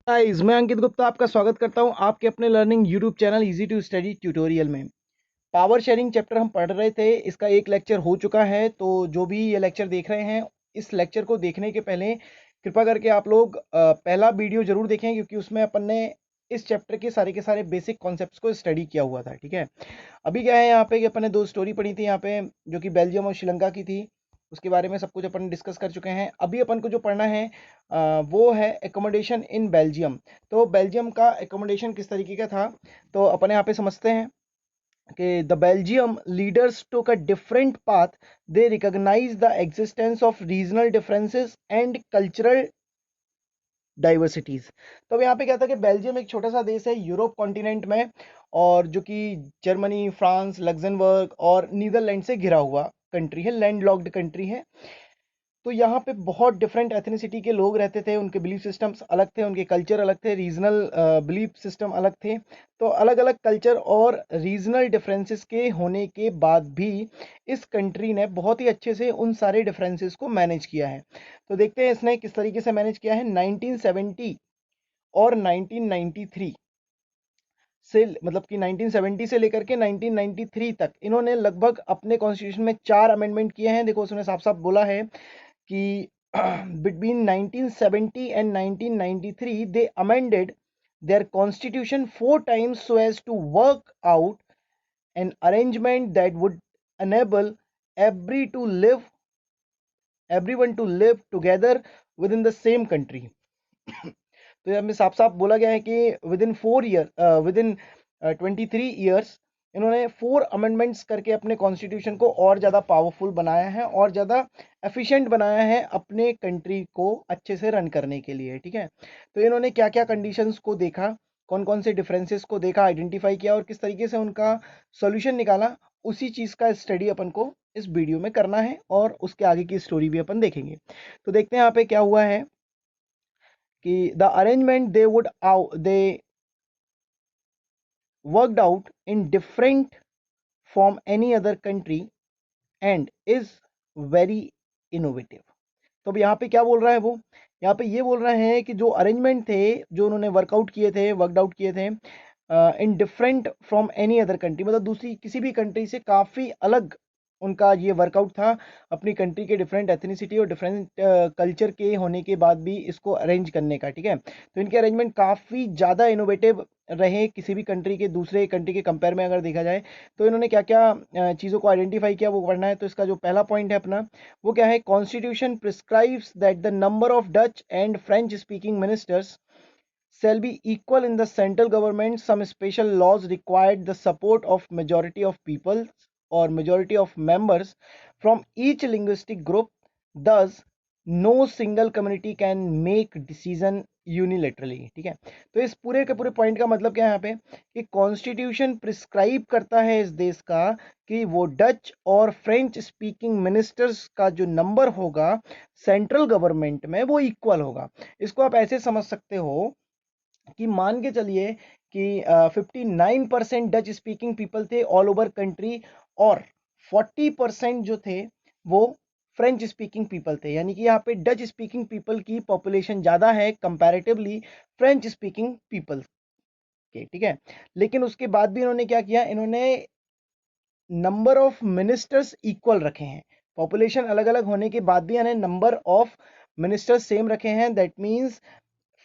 Guys, मैं अंकित गुप्ता आपका स्वागत करता हूं आपके अपने learning YouTube channel easy to study tutorial में। पावर शेयरिंग चैप्टर हम पढ़ रहे थे, इसका एक लेक्चर हो चुका है। तो जो भी ये लेक्चर देख रहे हैं, इस लेक्चर को देखने के पहले कृपा करके आप लोग पहला वीडियो जरूर देखें, क्योंकि उसमें अपन ने इस चैप्टर के सारे बेसिक कॉन्सेप्ट्स को स्टडी किया हुआ था। ठीक है, अभी क्या है यहाँ पे कि अपन ने दो स्टोरी पढ़ी थी यहाँ पे, जो कि बेल्जियम और श्रीलंका की थी। उसके बारे में सब कुछ अपन डिस्कस कर चुके हैं। अभी अपन को जो पढ़ना है वो है एकोमोडेशन इन बेल्जियम। तो बेल्जियम का एकोमोडेशन किस तरीके का था, तो अपन यहाँ पे समझते हैं कि the Belgium leaders took a different path. They recognize the existence of regional differences and cultural diversities. तो अब यहाँ पे क्या था कि बेल्जियम एक छोटा सा देश है यूरोप कॉन्टिनेंट में, और जो कि जर्मनी, फ्रांस, लग्जमबर्ग और नीदरलैंड से घिरा हुआ कंट्री है, लैंड लॉक्ड कंट्री है। तो यहाँ पे बहुत डिफरेंट एथनिसिटी के लोग रहते थे, उनके बिलीफ सिस्टम्स अलग थे, उनके कल्चर अलग थे, रीजनल बिलीफ सिस्टम अलग थे। तो अलग अलग कल्चर और रीजनल डिफरेंसेस के होने के बाद भी इस कंट्री ने बहुत ही अच्छे से उन सारे डिफरेंसेस को मैनेज किया है। तो देखते हैं इसने किस तरीके से मैनेज किया है। 1970 और 1993 से, मतलब कि 1970 से लेकर के 1993 तक इन्होंने लगभग अपने कॉन्स्टिट्यूशन में 4 अमेंडमेंट किए हैं। देखो उसने साफ साफ बोला है कि between 1970 and 1993 they amended their constitution 4 times so as to work out an arrangement that would enable every to live everyone to live together within the same country. तो यहाँ में साफ साफ बोला गया है कि विद इन 23 ईयर्स इन्होंने 4 अमेंडमेंट्स करके अपने कॉन्स्टिट्यूशन को और ज़्यादा पावरफुल बनाया है और ज़्यादा एफिशिएंट बनाया है अपने कंट्री को अच्छे से रन करने के लिए। ठीक है, तो इन्होंने क्या क्या कंडीशंस को देखा, कौन कौन से डिफरेंसेस को देखा, आइडेंटिफाई किया और किस तरीके से उनका सॉल्यूशन निकाला, उसी चीज़ का स्टडी अपन को इस वीडियो में करना है और उसके आगे की स्टोरी भी अपन देखेंगे। तो देखते हैं यहाँ पे क्या हुआ है कि the arrangement they worked out in different from any other country and is very innovative। तो अब यहाँ पे क्या बोल रहा है वो, यहाँ पे ये बोल रहे हैं कि जो अरेंजमेंट थे, जो उन्होंने वर्कड आउट किए थे in different from any other country, मतलब दूसरी किसी भी कंट्री से काफ़ी अलग उनका ये वर्कआउट था। अपनी कंट्री के डिफरेंट एथनिसिटी और डिफरेंट कल्चर के होने के बाद भी इसको अरेंज करने का। ठीक है, तो इनके अरेंजमेंट काफ़ी ज़्यादा इनोवेटिव रहे किसी भी कंट्री के दूसरे कंट्री के कंपेयर में अगर देखा जाए। तो इन्होंने क्या क्या चीज़ों को आइडेंटिफाई किया वो पढ़ना है। तो इसका जो पहला पॉइंट है अपना, वो क्या है, constitution prescribes that the number of Dutch and French speaking ministers shall be equal in the central government. Some special laws required the support of majority of people or majority of members from each linguistic group. Thus no single community can make decision unilaterally. ठीक है, तो इस पूरे के पूरे point का मतलब क्या है यहाँ पे कि कॉन्स्टिट्यूशन प्रिस्क्राइब करता है इस देश का कि वो डच और फ्रेंच स्पीकिंग मिनिस्टर्स का जो नंबर होगा सेंट्रल गवर्नमेंट में वो इक्वल होगा। इसको आप ऐसे समझ सकते हो कि मान के चलिए कि 59% डच स्पीकिंग पीपल थे ऑल ओवर कंट्री, और 40% जो थे वो फ्रेंच स्पीकिंग पीपल थे। यानी कि यहाँ पे डच स्पीकिंग पीपल की पॉपुलेशन ज़्यादा है कंपैरेटिवली फ्रेंच स्पीकिंग पीपल के। ठीक है, लेकिन उसके बाद भी इन्होंने क्या किया, इन्होंने नंबर ऑफ मिनिस्टर्स इक्वल रखे हैं। पॉपुलेशन अलग अलग होने के बाद भी इन्हें नंबर ऑफ मिनिस्टर्स सेम रखे हैं। That means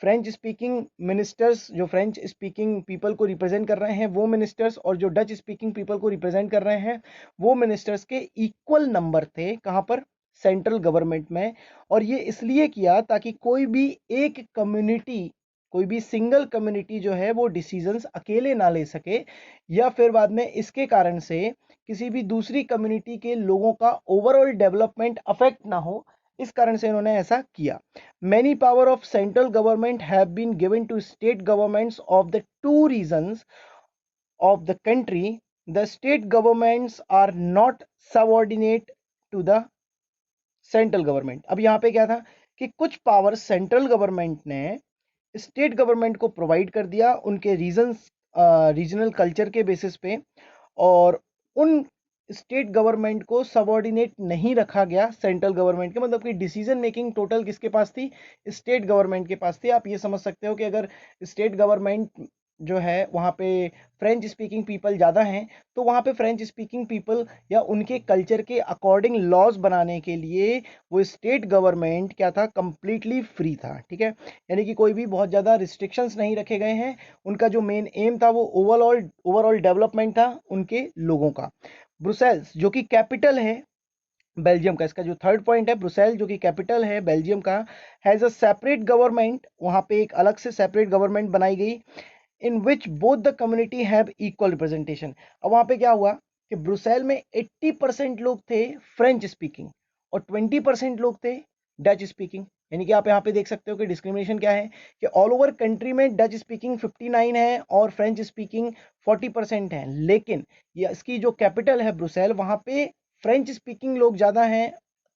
French speaking ministers जो फ्रेंच स्पीकिंग पीपल को रिप्रेजेंट कर रहे हैं वो मिनिस्टर्स, और जो डच स्पीकिंग पीपल को रिप्रेजेंट कर रहे हैं वो मिनिस्टर्स के इक्वल नंबर थे। कहाँ पर, सेंट्रल गवर्नमेंट में। और ये इसलिए किया ताकि कोई भी एक कम्युनिटी, कोई भी सिंगल कम्युनिटी जो है वो डिसीजंस अकेले ना ले सके, या फिर बाद में इसके कारण से किसी भी दूसरी कम्युनिटी के लोगों का ओवरऑल डेवलपमेंट अफेक्ट ना हो। इस कारण से इन्होंने ऐसा किया। Many power of central government have been given to state governments of the two regions of the country. The state governments are not subordinate to the central government। अब यहाँ पे क्या था कि कुछ पावर सेंट्रल गवर्नमेंट ने state government को provide कर दिया उनके रीजनल कल्चर के बेसिस पे, और उन स्टेट गवर्नमेंट को सबऑर्डिनेट नहीं रखा गया सेंट्रल गवर्नमेंट के, मतलब कि डिसीजन मेकिंग टोटल किसके पास थी, स्टेट गवर्नमेंट के पास थी। आप ये समझ सकते हो कि अगर स्टेट गवर्नमेंट जो है वहाँ पे फ्रेंच स्पीकिंग पीपल ज़्यादा हैं, तो वहाँ पे फ्रेंच स्पीकिंग पीपल या उनके कल्चर के अकॉर्डिंग लॉज बनाने के लिए वो स्टेट गवर्नमेंट क्या था, कंप्लीटली फ्री था। ठीक है, यानी कि कोई भी बहुत ज़्यादा रिस्ट्रिक्शंस नहीं रखे गए हैं। उनका जो मेन एम था वो ओवरऑल डेवलपमेंट था उनके लोगों का। ब्रुसेल्स जो कि कैपिटल है बेल्जियम का, इसका जो थर्ड पॉइंट है, ब्रुसेल जो कि कैपिटल है बेल्जियम का, हैज़ अ सेपरेट गवर्नमेंट, वहाँ पे एक अलग से सेपरेट गवर्नमेंट बनाई गई, in which both the community have equal representation. अब वहाँ पे क्या हुआ कि ब्रुसेल में 80% लोग थे फ्रेंच स्पीकिंग और 20% लोग थे डच स्पीकिंग। यानी कि आप यहाँ पे देख सकते हो कि डिस्क्रिमिनेशन क्या है कि ऑल ओवर कंट्री में डच स्पीकिंग 59 है और फ्रेंच स्पीकिंग 40% है, लेकिन ये इसकी जो कैपिटल है ब्रुसेल, वहाँ पे फ्रेंच स्पीकिंग लोग ज़्यादा हैं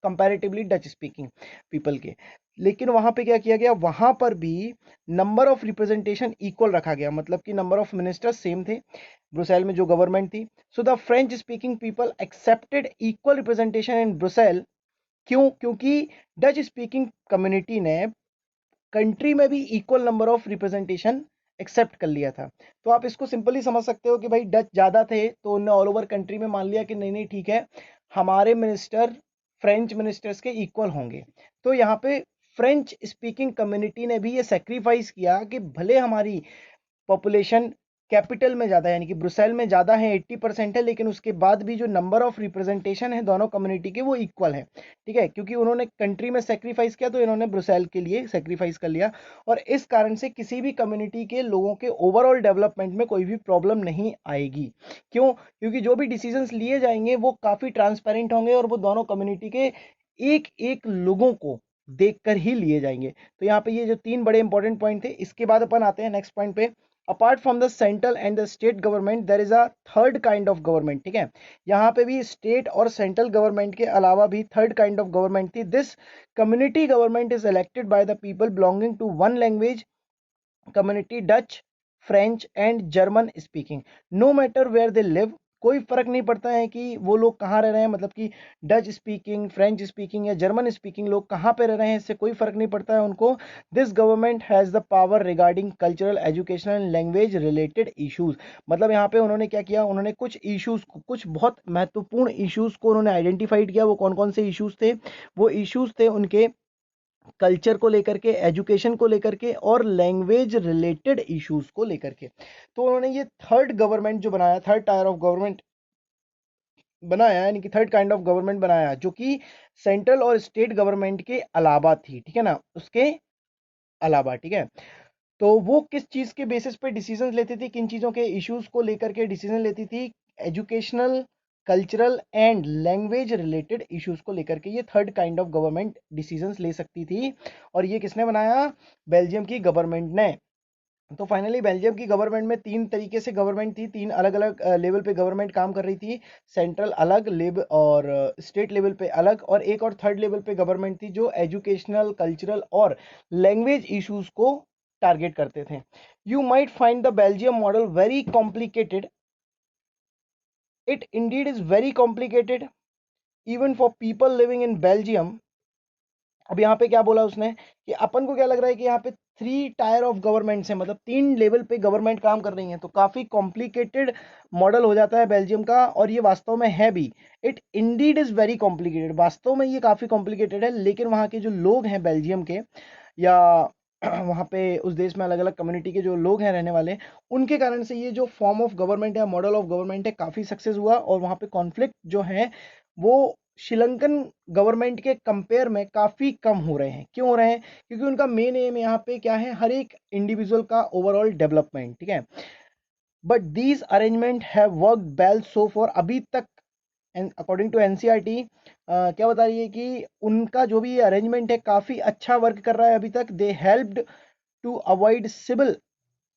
कंपैरेटिवली डच स्पीकिंग पीपल के। लेकिन वहाँ पे क्या किया गया, वहाँ पर भी नंबर ऑफ रिप्रेजेंटेशन इक्वल रखा गया, मतलब कि नंबर ऑफ मिनिस्टर्स सेम थे ब्रुसेल में जो गवर्नमेंट थी। So the French speaking people accepted equal representation in Brussels. क्यों? क्योंकि डच स्पीकिंग कम्युनिटी ने कंट्री में भी equal number of representation accept कर लिया था। तो आप इसको सिंपली समझ सकते हो कि भाई डच ज़्यादा थे तो उन्होंने ऑल ओवर कंट्री में मान लिया कि नहीं नहीं ठीक है, हमारे मिनिस्टर फ्रेंच मिनिस्टर्स के इक्वल होंगे। तो यहाँ पे फ्रेंच स्पीकिंग कम्युनिटी ने भी ये सेक्रीफाइस किया कि भले हमारी पॉपुलेशन कैपिटल में ज़्यादा है, यानी कि ब्रुसेल में ज़्यादा है, 80% है, लेकिन उसके बाद भी जो नंबर ऑफ रिप्रेजेंटेशन है दोनों कम्युनिटी के वो इक्वल है। ठीक है, क्योंकि उन्होंने कंट्री में सेक्रीफाइस किया तो इन्होंने ब्रुसेल के लिए सेक्रीफाइस कर लिया, और इस कारण से किसी भी कम्युनिटी के लोगों के ओवरऑल डेवलपमेंट में कोई भी प्रॉब्लम नहीं आएगी। क्यों? क्योंकि जो भी डिसीजंस लिए जाएंगे वो काफ़ी ट्रांसपेरेंट होंगे और वो दोनों कम्युनिटी के एक एक लोगों को देखकर ही लिए जाएंगे। तो यहाँ पे ये जो तीन बड़े इंपॉर्टेंट पॉइंट थे, इसके बाद अपन आते हैं नेक्स्ट पॉइंट पे। Apart from the central and the state government there is a third kind of government. ठीक है, यहाँ पे भी स्टेट और सेंट्रल गवर्नमेंट के अलावा भी थर्ड काइंड ऑफ गवर्नमेंट थी। This community government is elected by the people belonging to one language community, Dutch, French and German speaking, no matter where they live. कोई फर्क नहीं पड़ता है कि वो लोग कहाँ रह रहे हैं, मतलब कि डच स्पीकिंग, फ्रेंच स्पीकिंग या जर्मन स्पीकिंग लोग कहाँ पे रह रहे हैं, इससे कोई फर्क नहीं पड़ता है उनको। This government has the power regarding cultural, educational, language related issues. मतलब यहाँ पे उन्होंने क्या किया, उन्होंने कुछ इश्यूज को, कुछ बहुत महत्वपूर्ण इश्यूज को उन्होंने आइडेंटिफाइड किया। वो कौन कौन से इश्यूज थे? वो इश्यूज थे उनके कल्चर को लेकर के, एजुकेशन को लेकर के और लैंग्वेज रिलेटेड इश्यूज को लेकर के। तो उन्होंने ये थर्ड गवर्नमेंट जो बनाया, थर्ड टायर ऑफ गवर्नमेंट बनाया, यानी कि थर्ड काइंड ऑफ गवर्नमेंट बनाया, जो कि सेंट्रल और स्टेट गवर्नमेंट के अलावा थी। ठीक है ना, उसके अलावा। ठीक है, तो वो किस चीज़ के बेसिस पे डिसीजन लेती थी, किन चीज़ों के इश्यूज को लेकर के डिसीजन लेती थी? Educational, cultural and language related issues को लेकर के ये third kind of government decisions ले सकती थी। और ये किसने बनाया? बेल्जियम की गवर्नमेंट ने। तो फाइनली बेल्जियम की गवर्नमेंट में तीन तरीके से गवर्नमेंट थी, तीन अलग अलग लेवल पे गवर्नमेंट काम कर रही थी। सेंट्रल अलग लेवल और स्टेट लेवल पे अलग, और एक और थर्ड लेवल पे गवर्नमेंट थी जो एजुकेशनल, कल्चरल और लैंग्वेज इश्यूज को टारगेट करते थे। You might find the Belgium model very complicated, it Indeed is very complicated even for people living in Belgium. अब यहाँ पे क्या बोला उसने कि अपन को क्या लग रहा है कि यहाँ पे थ्री टायर ऑफ गवर्नमेंट्स हैं, मतलब तीन लेवल पे गवर्नमेंट काम कर रही हैं, तो काफ़ी कॉम्प्लिकेटेड मॉडल हो जाता है बेल्जियम का, और ये वास्तव में है भी। It Indeed is very complicated, वास्तव में ये काफ़ी कॉम्प्लिकेटेड है, लेकिन वहाँ के जो लोग हैं बेल्जियम के, या वहाँ पे उस देश में अलग अलग कम्युनिटी के जो लोग हैं रहने वाले, उनके कारण से ये जो फॉर्म ऑफ गवर्नमेंट है, मॉडल ऑफ गवर्नमेंट है, काफ़ी सक्सेस हुआ, और वहाँ पे कॉन्फ्लिक्ट जो है वो श्रीलंकन गवर्नमेंट के कंपेयर में काफ़ी कम हो रहे हैं। क्यों हो रहे हैं? क्योंकि उनका मेन एम यहाँ पे क्या है, हर एक इंडिविजुअल का ओवरऑल डेवलपमेंट। ठीक है, but these arrangement have work well so for, अभी तक अकॉर्डिंग टू एनसीईआरटी क्या बता रही है कि उनका जो भी अरेंजमेंट है काफ़ी अच्छा वर्क कर रहा है अभी तक। They helped to avoid civil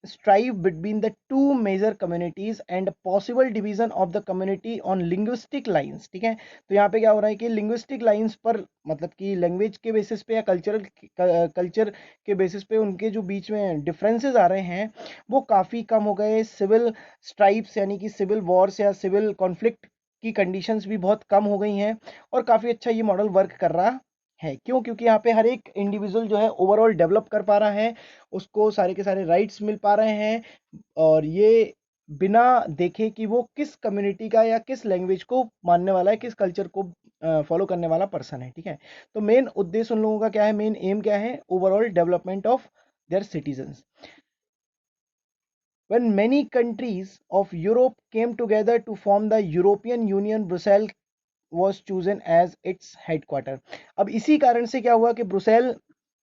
strife between the two major communities and possible division of the community on linguistic lines। ठीक है, तो यहाँ पे क्या हो रहा है कि linguistic lines पर, मतलब कि लैंग्वेज के बेसिस पे या कल्चर के बेसिस पे उनके जो बीच में डिफरेंसेस आ रहे हैं वो काफ़ी कम हो गए। सिविल स्ट्राइप्स यानी कि सिविल वॉर्स या सिविल कॉन्फ्लिक्ट की कंडीशंस भी बहुत कम हो गई हैं और काफ़ी अच्छा ये मॉडल वर्क कर रहा है। क्यों? क्योंकि यहाँ पे हर एक इंडिविजुअल जो है ओवरऑल डेवलप कर पा रहा है, उसको सारे के सारे राइट्स मिल पा रहे हैं और ये बिना देखे कि वो किस कम्युनिटी का या किस लैंग्वेज को मानने वाला है, किस कल्चर को फॉलो करने वाला पर्सन है। ठीक है, तो मेन उद्देश्य उन लोगों का क्या है, मेन एम क्या है, overall development of their citizens. When many countries of Europe came together to form the European Union, Brussels was chosen as its headquarter। अब इसी कारण से क्या हुआ कि ब्रुसेल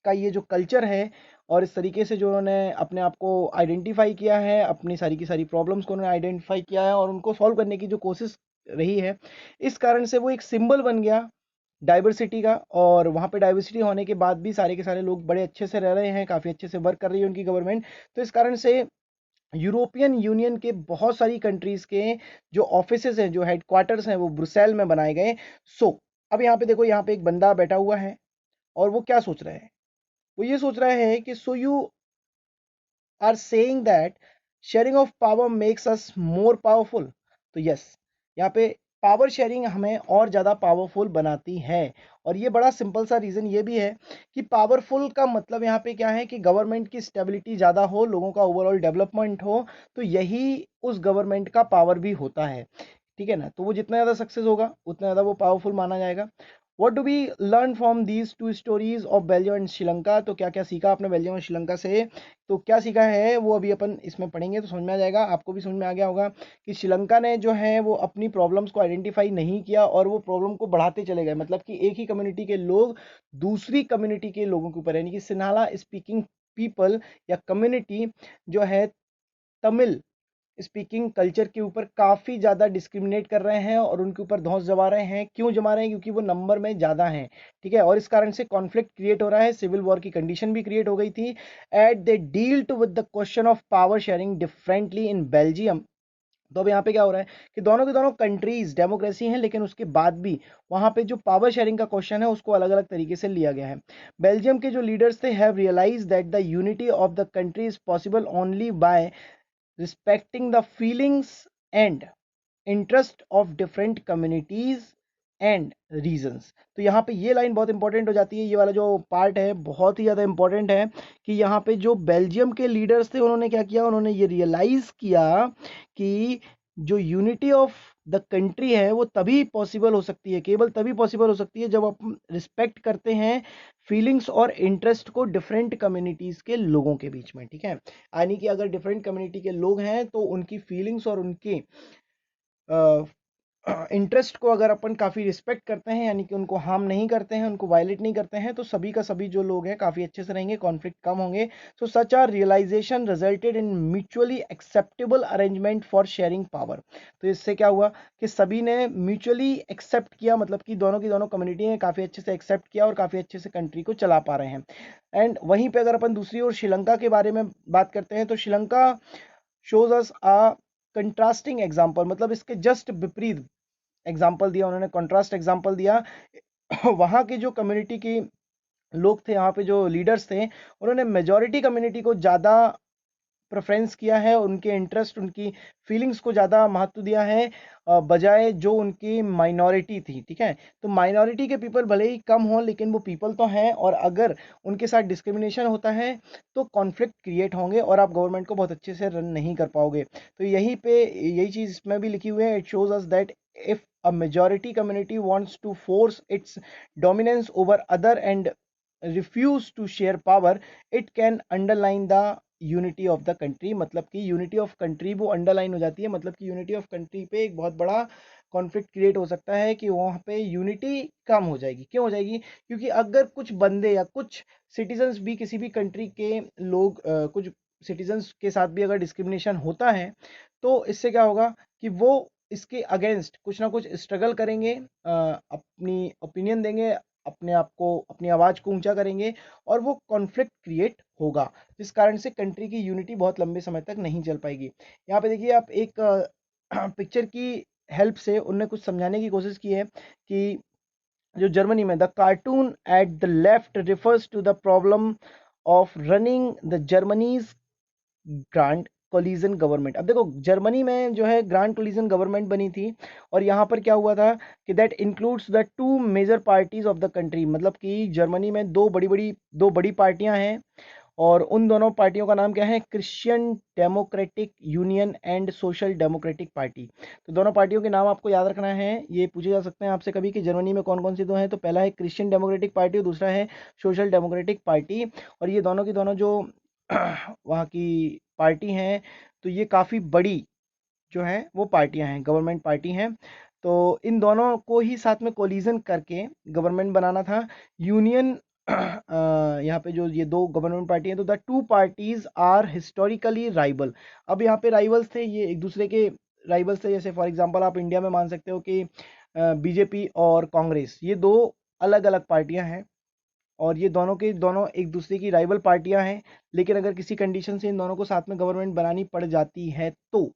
का ये जो कल्चर है और इस तरीके से जो उन्होंने अपने आप को आइडेंटिफाई किया है, अपनी सारी की सारी प्रॉब्लम्स को उन्होंने आइडेंटिफाई किया है और उनको सॉल्व करने की जो कोशिश रही है, इस कारण से वो एक सिंबल बन गया डाइवर्सिटी का। और वहाँ पे डाइवर्सिटी होने के बाद भी सारे के सारे लोग बड़े अच्छे से रह रहे हैं, काफ़ी अच्छे से वर्क कर रही है उनकी गवर्नमेंट। तो इस कारण से यूरोपियन यूनियन के बहुत सारी कंट्रीज के जो ऑफिसेज हैं, जो हेडक्वार्टर्स हैं, वो ब्रुसेल में बनाए गए। अब यहाँ पे देखो, यहाँ पे एक बंदा बैठा हुआ है और वो क्या सोच रहा है, वो ये सोच रहा है कि so you are saying that sharing of power makes us more powerful. तो यस, यहाँ पे पावर शेयरिंग हमें और ज़्यादा पावरफुल बनाती है। और ये बड़ा सिंपल सा रीज़न ये भी है कि पावरफुल का मतलब यहाँ पे क्या है कि गवर्नमेंट की स्टेबिलिटी ज़्यादा हो, लोगों का ओवरऑल डेवलपमेंट हो, तो यही उस गवर्नमेंट का पावर भी होता है। ठीक है ना, तो वो जितना ज़्यादा सक्सेस होगा उतना ज़्यादा वो पावरफुल माना जाएगा। What do we learn from these two stories of Belgium and Sri Lanka. तो क्या क्या सीखा आपने बेल्जियम और श्रीलंका से? तो क्या सीखा है वो अभी अपन इसमें पढ़ेंगे तो समझ में आ जाएगा, आपको भी समझ में आ गया होगा कि श्रीलंका ने जो है वो अपनी प्रॉब्लम्स को आइडेंटिफाई नहीं किया और वो प्रॉब्लम को बढ़ाते चले गए। मतलब कि एक ही कम्युनिटी के लोग दूसरी कम्युनिटी के लोगों के ऊपर, यानी कि सिन्हाला स्पीकिंग पीपल या कम्युनिटी जो है तमिल स्पीकिंग कल्चर के ऊपर काफ़ी ज़्यादा डिस्क्रिमिनेट कर रहे हैं और उनके ऊपर धौंस जमा रहे हैं। क्यों जमा रहे हैं? क्योंकि वो नंबर में ज़्यादा हैं। ठीक है, और इस कारण से कॉन्फ्लिक्ट क्रिएट हो रहा है, सिविल वॉर की कंडीशन भी क्रिएट हो गई थी। At they dealt with the question of power sharing differently in Belgium. तो अब यहाँ पे क्या हो रहा है कि दोनों की दोनों कंट्रीज डेमोक्रेसी हैं, लेकिन उसके बाद भी वहाँ पे जो पावर शेयरिंग का क्वेश्चन है उसको अलग अलग तरीके से लिया गया है। बेल्जियम के जो लीडर्स थे have realize that the unity of the country is possible only by respecting the feelings and interest of different communities and regions। तो यहाँ पे ये लाइन बहुत इंपॉर्टेंट हो जाती है, ये वाला जो पार्ट है बहुत ही ज़्यादा इंपॉर्टेंट है कि यहाँ पे जो बेल्जियम के लीडर्स थे उन्होंने क्या किया, उन्होंने ये रियलाइज़ किया कि जो यूनिटी ऑफ द कंट्री है वो तभी पॉसिबल हो सकती है, केवल तभी पॉसिबल हो सकती है जब आप रिस्पेक्ट करते हैं फीलिंग्स और इंटरेस्ट को डिफरेंट कम्युनिटीज़ के लोगों के बीच में। ठीक है, यानी कि अगर डिफरेंट कम्युनिटी के लोग हैं तो उनकी फीलिंग्स और उनके इंटरेस्ट को अगर अपन काफ़ी रिस्पेक्ट करते हैं, यानी कि उनको हार्म नहीं करते हैं, उनको वायलेट नहीं करते हैं, तो सभी का सभी जो लोग हैं काफ़ी अच्छे से रहेंगे, कॉन्फ्लिक्ट कम होंगे। So such our realisation resulted in mutually acceptable arrangement for sharing power. तो इससे क्या हुआ कि सभी ने म्यूचुअली एक्सेप्ट किया, मतलब कि दोनों की दोनों कम्युनिटी ने काफ़ी अच्छे से एक्सेप्ट किया और काफ़ी अच्छे से कंट्री को चला पा रहे हैं। एंड वहीं पे अगर अपन दूसरी ओर श्रीलंका के बारे में बात करते हैं तो श्रीलंका शोज अस आ कंट्रास्टिंग एग्जाम्पल, मतलब इसके जस्ट विपरीत एग्जाम्पल दिया उन्होंने, कॉन्ट्रास्ट एग्जाम्पल दिया। वहाँ की जो कम्युनिटी की लोग थे, यहाँ पे जो लीडर्स थे, उन्होंने मेजॉरिटी कम्युनिटी को ज़्यादा प्रेफरेंस किया है, उनके इंटरेस्ट उनकी फीलिंग्स को ज़्यादा महत्व दिया है बजाय जो उनकी माइनॉरिटी थी। ठीक है, तो माइनॉरिटी के पीपल भले ही कम हो लेकिन वो पीपल तो हैं, और अगर उनके साथ डिस्क्रिमिनेशन होता है तो कॉन्फ्लिक्ट क्रिएट होंगे और आप गवर्नमेंट को बहुत अच्छे से रन नहीं कर पाओगे। तो यहीं पे यही चीज़ इसमें भी लिखी हुई है, it shows us that if a majority community wants to force its dominance over other and refuse to share power, it can underline the unity of the country. मतलब कि यूनिटी ऑफ कंट्री वो underline हो जाती है, मतलब कि unity of country पे एक बहुत बड़ा कॉन्फ्लिक्ट क्रिएट हो सकता है कि वहाँ पे यूनिटी कम हो जाएगी। क्यों हो जाएगी? क्योंकि अगर कुछ बंदे या कुछ सिटीजन्स भी, किसी भी कंट्री के लोग कुछ सिटीजन्स के साथ भी अगर डिस्क्रिमिनेशन होता है तो इससे क्या होगा कि वो इसके अगेंस्ट कुछ ना कुछ स्ट्रगल करेंगे, अपनी ओपिनियन देंगे, अपने आप को, अपनी आवाज़ को ऊंचा करेंगे और वो कॉन्फ्लिक्ट क्रिएट होगा, जिस कारण से कंट्री की यूनिटी बहुत लंबे समय तक नहीं चल पाएगी। यहाँ पे देखिए आप एक पिक्चर की हेल्प से उनने कुछ समझाने की कोशिश की है कि जो जर्मनी में the cartoon at the left refers to the problem of running the Germany's grand coalition government. अब देखो जर्मनी में जो है ग्रांड कोलिजन गवर्नमेंट बनी थी, और यहाँ पर क्या हुआ था कि that includes the two major parties of the country, मतलब कि जर्मनी में दो बड़ी पार्टियां हैं, और उन दोनों पार्टियों का नाम क्या है, Christian democratic union and social democratic party. तो दोनों पार्टियों के नाम आपको याद रखना है, ये पूछे जा सकते हैं आपसे कभी कि जर्मनी में कौन कौन सी दो हैं। तो पहला है क्रिश्चियन डेमोक्रेटिक पार्टी और दूसरा है सोशल डेमोक्रेटिक पार्टी। और ये दोनों की दोनों जो वहाँ की पार्टी हैं, तो ये काफ़ी बड़ी जो हैं वो पार्टियां हैं, गवर्नमेंट पार्टी हैं। तो इन दोनों को ही साथ में कोलिजन करके गवर्नमेंट बनाना था। यूनियन यहाँ पे जो ये दो गवर्नमेंट पार्टी हैं, तो the two parties are historically rival. अब यहाँ पे राइवल्स थे, ये एक दूसरे के राइवल्स थे। जैसे फॉर एग्जांपल आप इंडिया में मान सकते हो कि बीजेपी और कांग्रेस, ये दो अलग अलग पार्टियां हैं, और ये दोनों के दोनों एक दूसरे की राइवल पार्टियां हैं। लेकिन अगर किसी कंडीशन से इन दोनों को साथ में गवर्नमेंट बनानी पड़ जाती है तो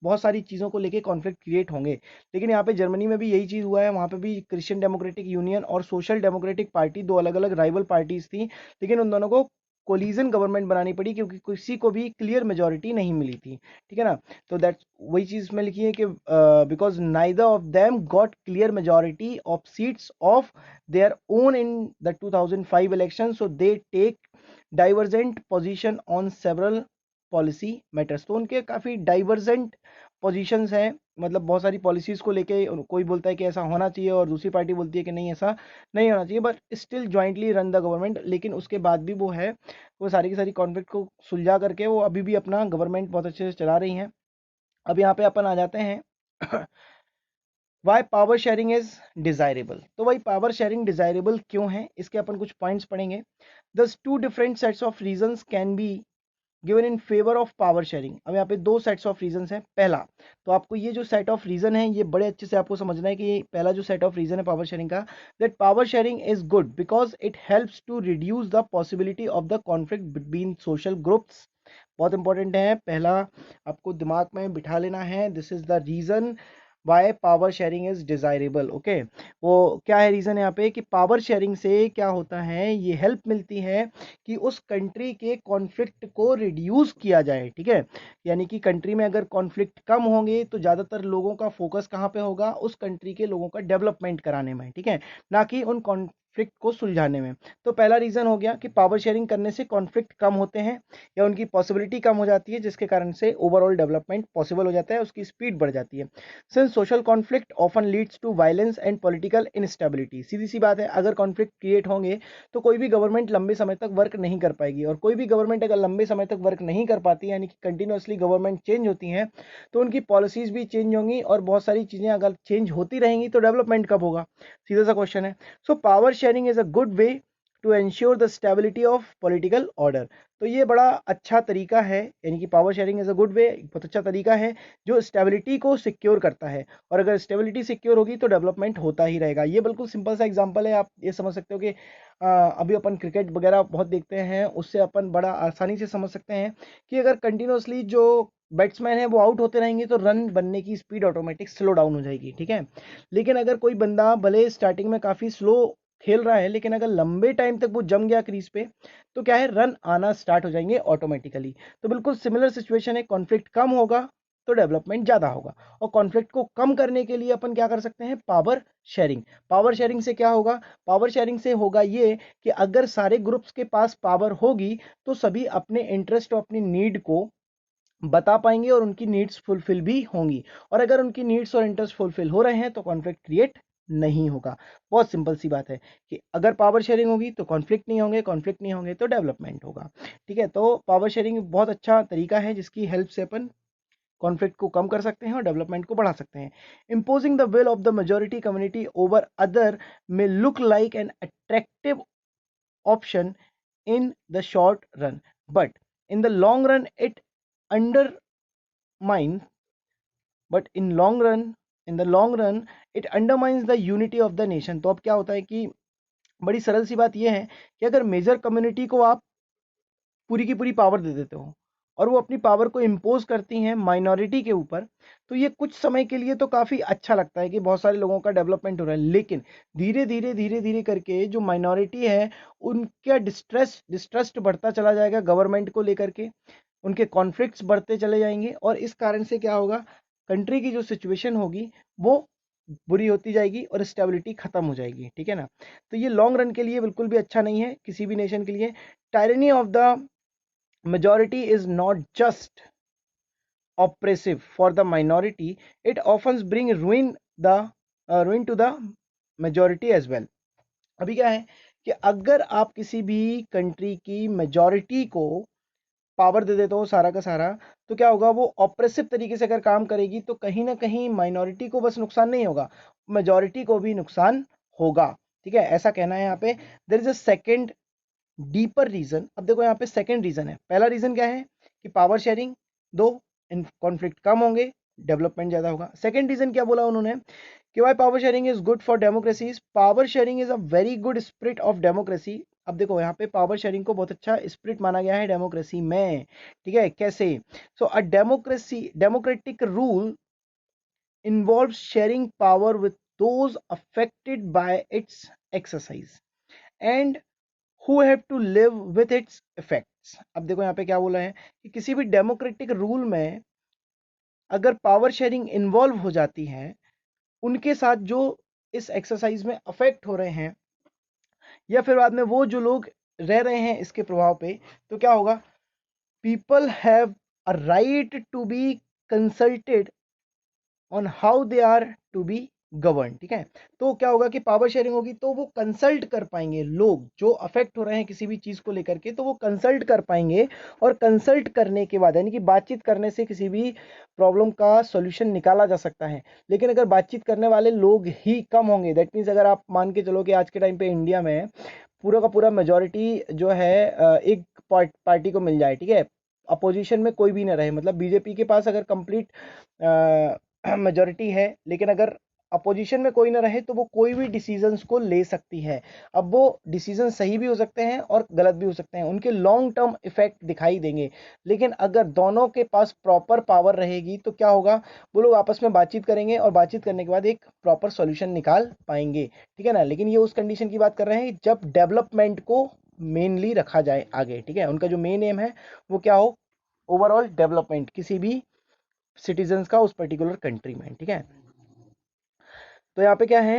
बहुत सारी चीज़ों को लेके कॉन्फ्लिक्ट क्रिएट होंगे। लेकिन यहाँ पे जर्मनी में भी यही चीज़ हुआ है, वहाँ पे भी क्रिश्चियन डेमोक्रेटिक यूनियन और सोशल डेमोक्रेटिक पार्टी दो अलग अलग राइवल पार्टीज थी, लेकिन उन दोनों को कोलिजन गवर्नमेंट बनानी पड़ी क्योंकि किसी को भी क्लियर मेजोरिटी नहीं मिली थी। ठीक है ना। तो दैट वही चीज़ में लिखी है कि because neither of them got clear majority of seats of their own in the 2005 election, so they take divergent position on several policy matters. तो उनके काफ़ी डाइवर्जेंट पोजीशंस हैं, मतलब बहुत सारी पॉलिसीज़ को लेके कोई बोलता है कि ऐसा होना चाहिए और दूसरी पार्टी बोलती है कि नहीं ऐसा नहीं होना चाहिए, but still jointly run the government. लेकिन उसके बाद भी वो है, वो सारी की सारी कॉन्फ्लिक्ट को सुलझा करके वो अभी भी अपना गवर्नमेंट बहुत अच्छे से चला रही हैं। अब यहाँ पे अपन आ जाते हैं why power sharing is desirable. तो भाई पावर शेयरिंग डिजायरेबल क्यों है, इसके अपन कुछ पॉइंट्स पढ़ेंगे। Thus two different sets of reasons can be given in favour of power sharing. अब यहाँ पे दो सेट्स ऑफ रीजंस हैं। पहला, तो आपको ये जो सेट ऑफ रीजन है ये बड़े अच्छे से आपको समझना है कि ये पहला जो सेट ऑफ रीजन है पावर शेयरिंग का, that power sharing is good because it helps to reduce the possibility of the conflict between social groups. बहुत इंपॉर्टेंट है, पहला आपको दिमाग में बिठा लेना है, this is the reason why power sharing is desirable. Okay, वो क्या है रीजन यहाँ पे कि पावर शेयरिंग से क्या होता है, ये हेल्प मिलती है कि उस कंट्री के कॉन्फ्लिक्ट को रिड्यूस किया जाए। ठीक है, यानी कि कंट्री में अगर कॉन्फ्लिक्ट कम होंगे तो ज़्यादातर लोगों का फोकस कहाँ पे होगा, उस कंट्री के लोगों का डेवलपमेंट कराने में। ठीक है, ना कि उन कॉन्फ्लिक्ट को सुलझाने में। तो पहला रीज़न हो गया कि पावर शेयरिंग करने से कॉन्फ्लिक्ट कम होते हैं या उनकी पॉसिबिलिटी कम हो जाती है, जिसके कारण से ओवरऑल डेवलपमेंट पॉसिबल हो जाता है, उसकी स्पीड बढ़ जाती है। Since social conflict often leads to violence and political instability, सीधी सी बात है, अगर कॉन्फ्लिक्ट क्रिएट होंगे तो कोई भी गवर्नमेंट लंबे समय तक वर्क नहीं कर पाएगी, और कोई भी गवर्नमेंट अगर लंबे समय तक वर्क नहीं कर पाती, यानी कि कंटिन्यूअसली गवर्नमेंट चेंज होती हैं, तो उनकी पॉलिसीज भी चेंज होंगी, और बहुत सारी चीज़ें अगर चेंज होती रहेंगी तो डेवलपमेंट कब होगा, सीधा सा क्वेश्चन है। So power sharing is a good way to ensure the stability of political order. तो ये बड़ा अच्छा तरीका है, यानी कि power sharing is a good way, बहुत अच्छा तरीका है जो स्टेबिलिटी को सिक्योर करता है, और अगर स्टेबिलिटी सिक्योर होगी तो डेवलपमेंट होता ही रहेगा। ये बिल्कुल सिंपल सा एग्जांपल है, आप ये समझ सकते हो कि अभी अपन क्रिकेट वगैरह बहुत देखते हैं, उससे अपन बड़ा आसानी से समझ सकते हैं कि अगर कंटिन्यूअसली जो बैट्समैन है वो आउट होते रहेंगे तो रन बनने की स्पीड ऑटोमेटिक स्लो डाउन हो जाएगी। ठीक है, लेकिन अगर कोई बंदा भले स्टार्टिंग में काफ़ी स्लो खेल रहा है, लेकिन अगर लंबे टाइम तक वो जम गया क्रीज पे, तो क्या है, रन आना स्टार्ट हो जाएंगे ऑटोमेटिकली। तो बिल्कुल सिमिलर सिचुएशन है, कॉन्फ्लिक्ट कम होगा तो डेवलपमेंट ज़्यादा होगा, और कॉन्फ्लिक्ट को कम करने के लिए अपन क्या कर सकते हैं, पावर शेयरिंग। पावर शेयरिंग से क्या होगा, पावर शेयरिंग से होगा ये कि अगर सारे ग्रुप्स के पास पावर होगी तो सभी अपने इंटरेस्ट और अपनी नीड को बता पाएंगे और उनकी नीड्स फुलफिल भी होंगी, और अगर उनकी नीड्स और इंटरेस्ट फुलफिल हो रहे हैं तो कॉन्फ्लिक्ट क्रिएट नहीं होगा। बहुत सिंपल सी बात है कि अगर पावर शेयरिंग होगी तो कॉन्फ्लिक्ट नहीं होंगे, कॉन्फ्लिक्ट नहीं होंगे तो डेवलपमेंट होगा। ठीक है, तो पावर शेयरिंग बहुत अच्छा तरीका है जिसकी हेल्प से अपन कॉन्फ्लिक्ट को कम कर सकते हैं और डेवलपमेंट को बढ़ा सकते हैं। Imposing the will of the majority community over other may look like an attractive option in the short run, but in the long run it undermines but in the long run it undermines the unity of the nation। तो अब क्या होता है कि बड़ी सरल सी बात यह है कि अगर मेजर कम्युनिटी को आप पूरी की पूरी पावर दे देते हो और वो अपनी पावर को इम्पोज करती हैं माइनॉरिटी के ऊपर, तो ये कुछ समय के लिए तो काफ़ी अच्छा लगता है कि बहुत सारे लोगों का डेवलपमेंट हो रहा है, लेकिन धीरे धीरे करके जो माइनॉरिटी है उनका डिस्ट्रस्ट बढ़ता चला जाएगा गवर्नमेंट को लेकर के। उनके कॉन्फ्लिक्ट्स बढ़ते चले जाएंगे और इस कारण से क्या होगा, कंट्री की जो सिचुएशन होगी वो बुरी होती जाएगी और स्टेबिलिटी खत्म हो जाएगी, ठीक है ना। तो ये लॉन्ग रन के लिए बिल्कुल भी अच्छा नहीं है किसी भी नेशन के लिए। Tyranny of the majority is not just oppressive for the minority, it often bring ruin to the majority as well। अभी क्या है कि अगर आप किसी भी कंट्री की मेजॉरिटी को पावर दे देते हो सारा का सारा, तो क्या होगा, वो ऑप्रेसिव तरीके से अगर काम करेगी तो कहीं ना कहीं माइनॉरिटी को बस नुकसान नहीं होगा, मेजॉरिटी को भी नुकसान होगा, ठीक है, ऐसा कहना है यहाँ पे। There is a second deeper reason. अब देखो यहाँ पे सेकंड रीजन है, पहला रीजन क्या है कि पावर शेयरिंग, दो कॉन्फ्लिक्ट कम होंगे, डेवलपमेंट ज्यादा होगा। सेकंड रीजन क्या बोला उन्होंने कि why power sharing is good for democracy, power sharing is a very good spirit of democracy. अब देखो यहाँ पे पावर शेयरिंग को बहुत अच्छा स्पिरिट माना गया है डेमोक्रेसी में, ठीक है, कैसे? So a democratic rule involve sharing power with those affected by its exercise and who have to live with its effects। अब देखो यहाँ पे क्या बोला है कि किसी भी डेमोक्रेटिक रूल में अगर पावर शेयरिंग इन्वॉल्व हो जाती है, उनके साथ जो इस एक्सरसाइज में अफेक्ट हो रहे हैं या फिर बाद में वो जो लोग रह रहे हैं इसके प्रभाव पे, तो क्या होगा, people have a right to be consulted on how they are to be govern, ठीक है। तो क्या होगा कि पावर शेयरिंग होगी तो वो कंसल्ट कर पाएंगे, लोग जो अफेक्ट हो रहे हैं किसी भी चीज को लेकर के, तो वो कंसल्ट कर पाएंगे और कंसल्ट करने के बाद यानी कि बातचीत करने से किसी भी प्रॉब्लम का सॉल्यूशन निकाला जा सकता है। लेकिन अगर बातचीत करने वाले लोग ही कम होंगे, दैट मीन्स अगर आप मान के चलो कि आज के टाइम पे इंडिया में पूरा का पूरा मेजोरिटी जो है एक पार्टी को मिल जाए, ठीक है, अपोजिशन में कोई भी ना रहे, मतलब बीजेपी के पास अगर कंप्लीट मेजोरिटी है लेकिन अगर अपोजिशन में कोई ना रहे तो वो कोई भी डिसीजंस को ले सकती है। अब वो डिसीजन सही भी हो सकते हैं और गलत भी हो सकते हैं, उनके लॉन्ग टर्म इफेक्ट दिखाई देंगे। लेकिन अगर दोनों के पास प्रॉपर पावर रहेगी तो क्या होगा, वो लोग आपस में बातचीत करेंगे और बातचीत करने के बाद एक प्रॉपर सॉल्यूशन निकाल पाएंगे, ठीक है ना। लेकिन ये उस कंडीशन की बात कर रहे हैं जब डेवलपमेंट को मेनली रखा जाए आगे, ठीक है, उनका जो मेन एम है वो क्या हो, ओवरऑल डेवलपमेंट किसी भी सिटीजन्स का उस पर्टिकुलर कंट्री में, ठीक है। तो यहाँ पे क्या है,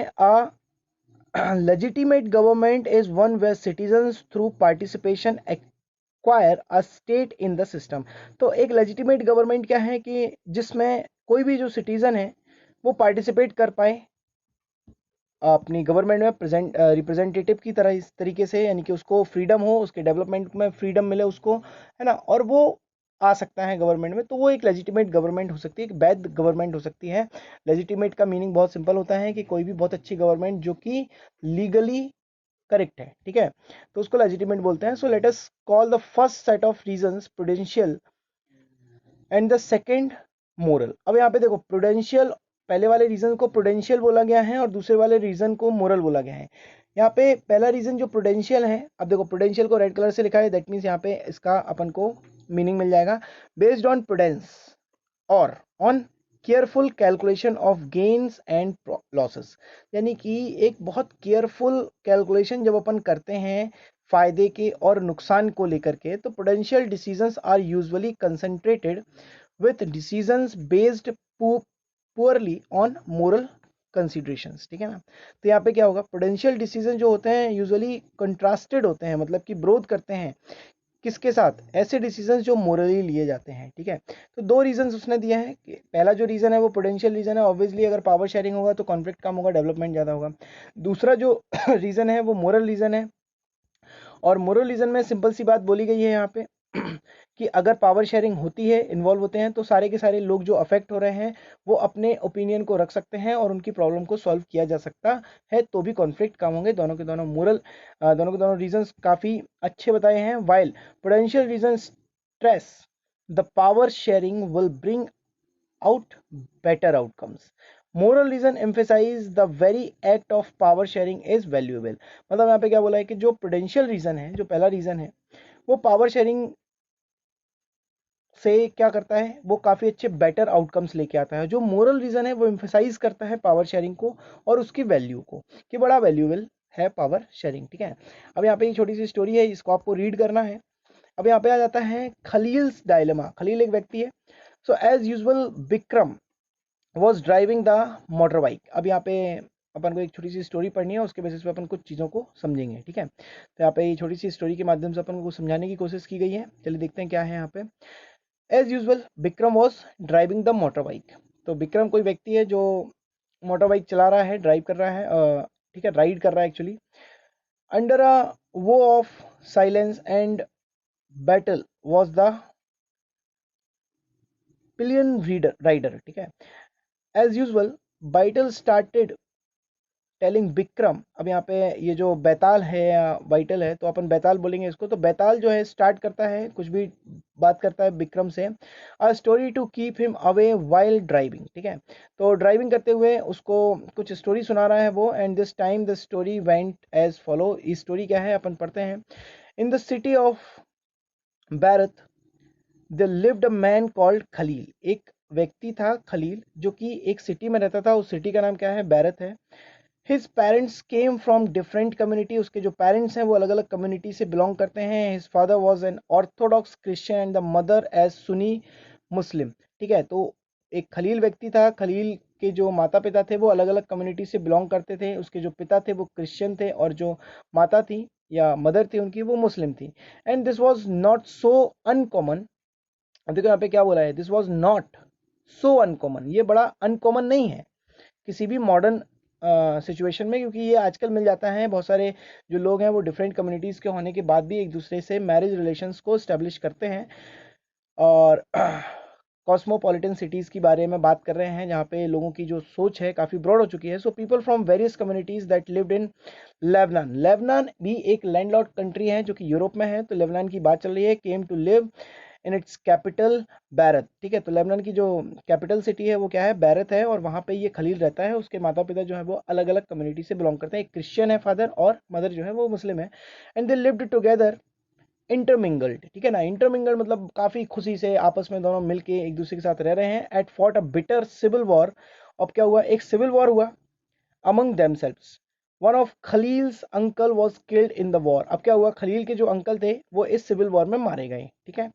legitimate government is one where citizens through participation acquire a state in the system. तो एक लेजिटिमेट गवर्नमेंट क्या है कि जिसमें कोई भी जो सिटीजन है वो पार्टिसिपेट कर पाए अपनी गवर्नमेंट में प्रेजेंट रिप्रेजेंटेटिव की तरह, इस तरीके से, यानी कि उसको फ्रीडम हो, उसके डेवलपमेंट में फ्रीडम मिले उसको, है ना, और वो आ सकता है गवर्नमेंट में, तो वो एक लेजिटिमेट गवर्नमेंट हो सकती है, एक वैध गवर्नमेंट हो सकती है। लेजिटिमेट का मीनिंग बहुत सिंपल होता है कि कोई भी बहुत अच्छी गवर्नमेंट जो कि लीगली करेक्ट है, ठीक है, तो उसको लेजिटिमेट बोलते हैं। So let us call the first set of reasons prudential and the second moral. अब यहाँ पे देखो प्रूडेंशियल, पहले वाले रीजन को प्रूडेंशियल बोला गया है और दूसरे वाले रीजन को मोरल बोला गया है। यहाँ पे पहला रीजन जो प्रूडेंशियल है, अब देखो प्रूडेंशियल को रेड कलर से लिखा है, दैट मीन्स यहाँ पे इसका अपन को मीनिंग मिल जाएगा, बेस्ड ऑन प्रूडेंस और on careful calculation of gains and losses. यानी कि एक बहुत केयरफुल कैलकुलेशन जब अपन करते हैं फायदे के और नुकसान को लेकर के, तो prudential decisions are usually concentrated with decisions based purely on moral considerations, ठीक है ना। तो यहाँ पे क्या होगा, प्रूडेंशियल डिसीजन जो होते हैं यूजुअली कंट्रास्टेड होते हैं, मतलब कि विरोध करते हैं किसके साथ, ऐसे डिसीजंस जो मोरली लिए जाते हैं, ठीक है। तो दो रीजंस उसने दिया है कि पहला जो रीजन है वो प्रूडेंशियल रीजन है, ऑब्वियसली अगर पावर शेयरिंग होगा तो कॉन्फ्लिक्ट कम होगा, डेवलपमेंट ज़्यादा होगा। दूसरा जो रीजन है वो मोरल रीजन है, और मोरल रीजन में सिंपल सी बात बोली गई है यहाँ पे कि अगर पावर शेयरिंग होती है, इन्वॉल्व होते हैं, तो सारे के सारे लोग जो अफेक्ट हो रहे हैं वो अपने ओपिनियन को रख सकते हैं और उनकी प्रॉब्लम को सॉल्व किया जा सकता है, तो भी कॉन्फ्लिक्ट कम होंगे। दोनों के दोनों मोरल, दोनों के दोनों रीजंस काफ़ी अच्छे बताए हैं। While prudential reason stress the power sharing will bring out better outcomes, moral reason emphasize the very act of power sharing is valuable। मतलब यहाँ पे क्या बोला है कि जो प्रूडेंशियल रीजन है, जो पहला रीजन है, वो पावर शेयरिंग से क्या करता है, वो काफ़ी अच्छे बेटर आउटकम्स लेके आता है। जो मोरल रीजन है वो एम्फेसाइज करता है पावर शेयरिंग को और उसकी वैल्यू को, कि बड़ा वैल्यूएबल है पावर शेयरिंग, ठीक है। अब यहाँ पे एक छोटी सी स्टोरी है, इसको आपको रीड करना है। अब यहाँ पे आ जाता है खलील्स डायलेमा। खलील एक व्यक्ति है। So as usual Vikram was driving the motor bike. अब यहाँ पे अपन को एक छोटी सी स्टोरी पढ़नी है, उसके बेसिस पे अपन कुछ चीज़ों को समझेंगे, ठीक है। तो यहाँ पे ये छोटी सी स्टोरी के माध्यम से अपन को समझाने की कोशिश की गई है। चलिए देखते हैं क्या है यहाँ पे। As usual Vikram was driving the motor bike. तो विक्रम कोई व्यक्ति है जो मोटर बाइक चला रहा है, ड्राइव कर रहा है, ठीक है, राइड कर रहा है actually, under a vow of silence and Baital was the pillion rider, ठीक है। As usual Baital started telling Vikram. अब यहाँ पे ये जो बैताल है या वाइटल है, तो अपन बैताल बोलेंगे इसको। तो बैताल जो है स्टार्ट करता है, कुछ भी बात करता है विक्रम से, a story to keep him away while driving, ठीक है। तो ड्राइविंग करते हुए उसको कुछ स्टोरी सुना रहा है वो। And this time the story went as follow. ये स्टोरी क्या है अपन पढ़ते हैं। In the city of Beirut the lived a man called Khalil. एक व्यक्ति था खलील, जो कि एक सिटी में रहता था। उस सिटी का नाम क्या है, बैरथ है। His parents came from different community. उसके जो पेरेंट्स हैं वो अलग अलग कम्युनिटी से बिलोंग करते हैं। His father was an orthodox Christian and the mother as Sunni Muslim, ठीक है। तो एक खलील व्यक्ति था। खलील के जो माता पिता थे वो अलग अलग कम्युनिटी से बिलोंग करते थे। उसके जो पिता थे वो क्रिश्चियन थे, और जो माता थी या मदर थी उनकी, वो मुस्लिम थी। And this was not so uncommon. देखो यहाँ पे क्या बोला है, this was not so uncommon. ये बड़ा अनकॉमन नहीं है किसी भी मॉडर्न सिचुएशन में, क्योंकि ये आजकल मिल जाता है। बहुत सारे जो लोग हैं वो डिफरेंट कम्युनिटीज़ के होने के बाद भी एक दूसरे से मैरिज रिलेशंस को स्टैब्लिश करते हैं। और कॉस्मोपॉलिटन सिटीज़ की बारे में बात कर रहे हैं, जहाँ पे लोगों की जो सोच है काफ़ी ब्रॉड हो चुकी है। So people from various communities that lived in Lebanon. Lebanon भी एक लैंडलॉर्ड कंट्री है जो कि यूरोप में है। तो लेबनान की बात चल रही है। Came to live in its capital Beirut, ठीक है। तो लेबनान की जो कैपिटल सिटी है वो क्या है, बैरत है। और वहाँ पे ये खलील रहता है। उसके माता पिता जो है वो अलग अलग कम्युनिटी से बिलोंग करते हैं। एक क्रिश्चियन है फादर, और मदर जो है वो मुस्लिम है। And they lived together intermingled, ठीक है ना। इंटरमिंगल्ड मतलब काफ़ी खुशी से आपस में दोनों मिलके एक दूसरे के साथ रह रहे हैं। At fought a bitter civil war. अब क्या हुआ, एक सिविल वॉर हुआ among themselves. One of Khalil's uncle was killed in the war. अब क्या हुआ, खलील के जो अंकल थे वो इस सिविल वॉर में मारे गए, ठीक है।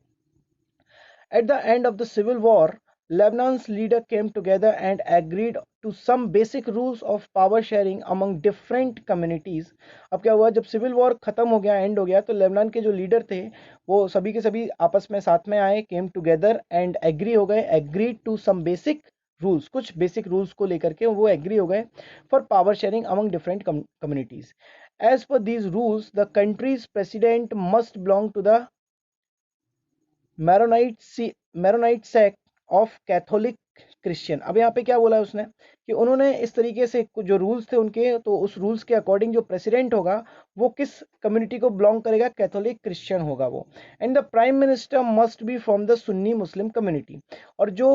At the end of the civil war, Lebanon's leader came together and agreed to some basic rules of power sharing among different communities. अब क्या हुआ, जब सिविल वॉर खत्म हो गया, एंड हो गया, तो लेबनान के जो लीडर थे वो सभी के सभी आपस में साथ में आए, केम टुगेदर एंड एग्री हो गए, agree to some basic rules. कुछ बेसिक रूल्स को लेकर के वो एग्री हो गए for power sharing among different communities. As per these rules the country's president must belong to the Maronite sect of Catholic Christian. अब यहाँ पे क्या बोला है उसने कि उन्होंने इस तरीके से कुछ जो रूल्स थे उनके, तो उस रूल्स के अकॉर्डिंग जो प्रेसिडेंट होगा वो किस कम्युनिटी को बिलोंग करेगा, कैथोलिक क्रिश्चियन होगा वो। And the prime minister must be from the Sunni Muslim community. और जो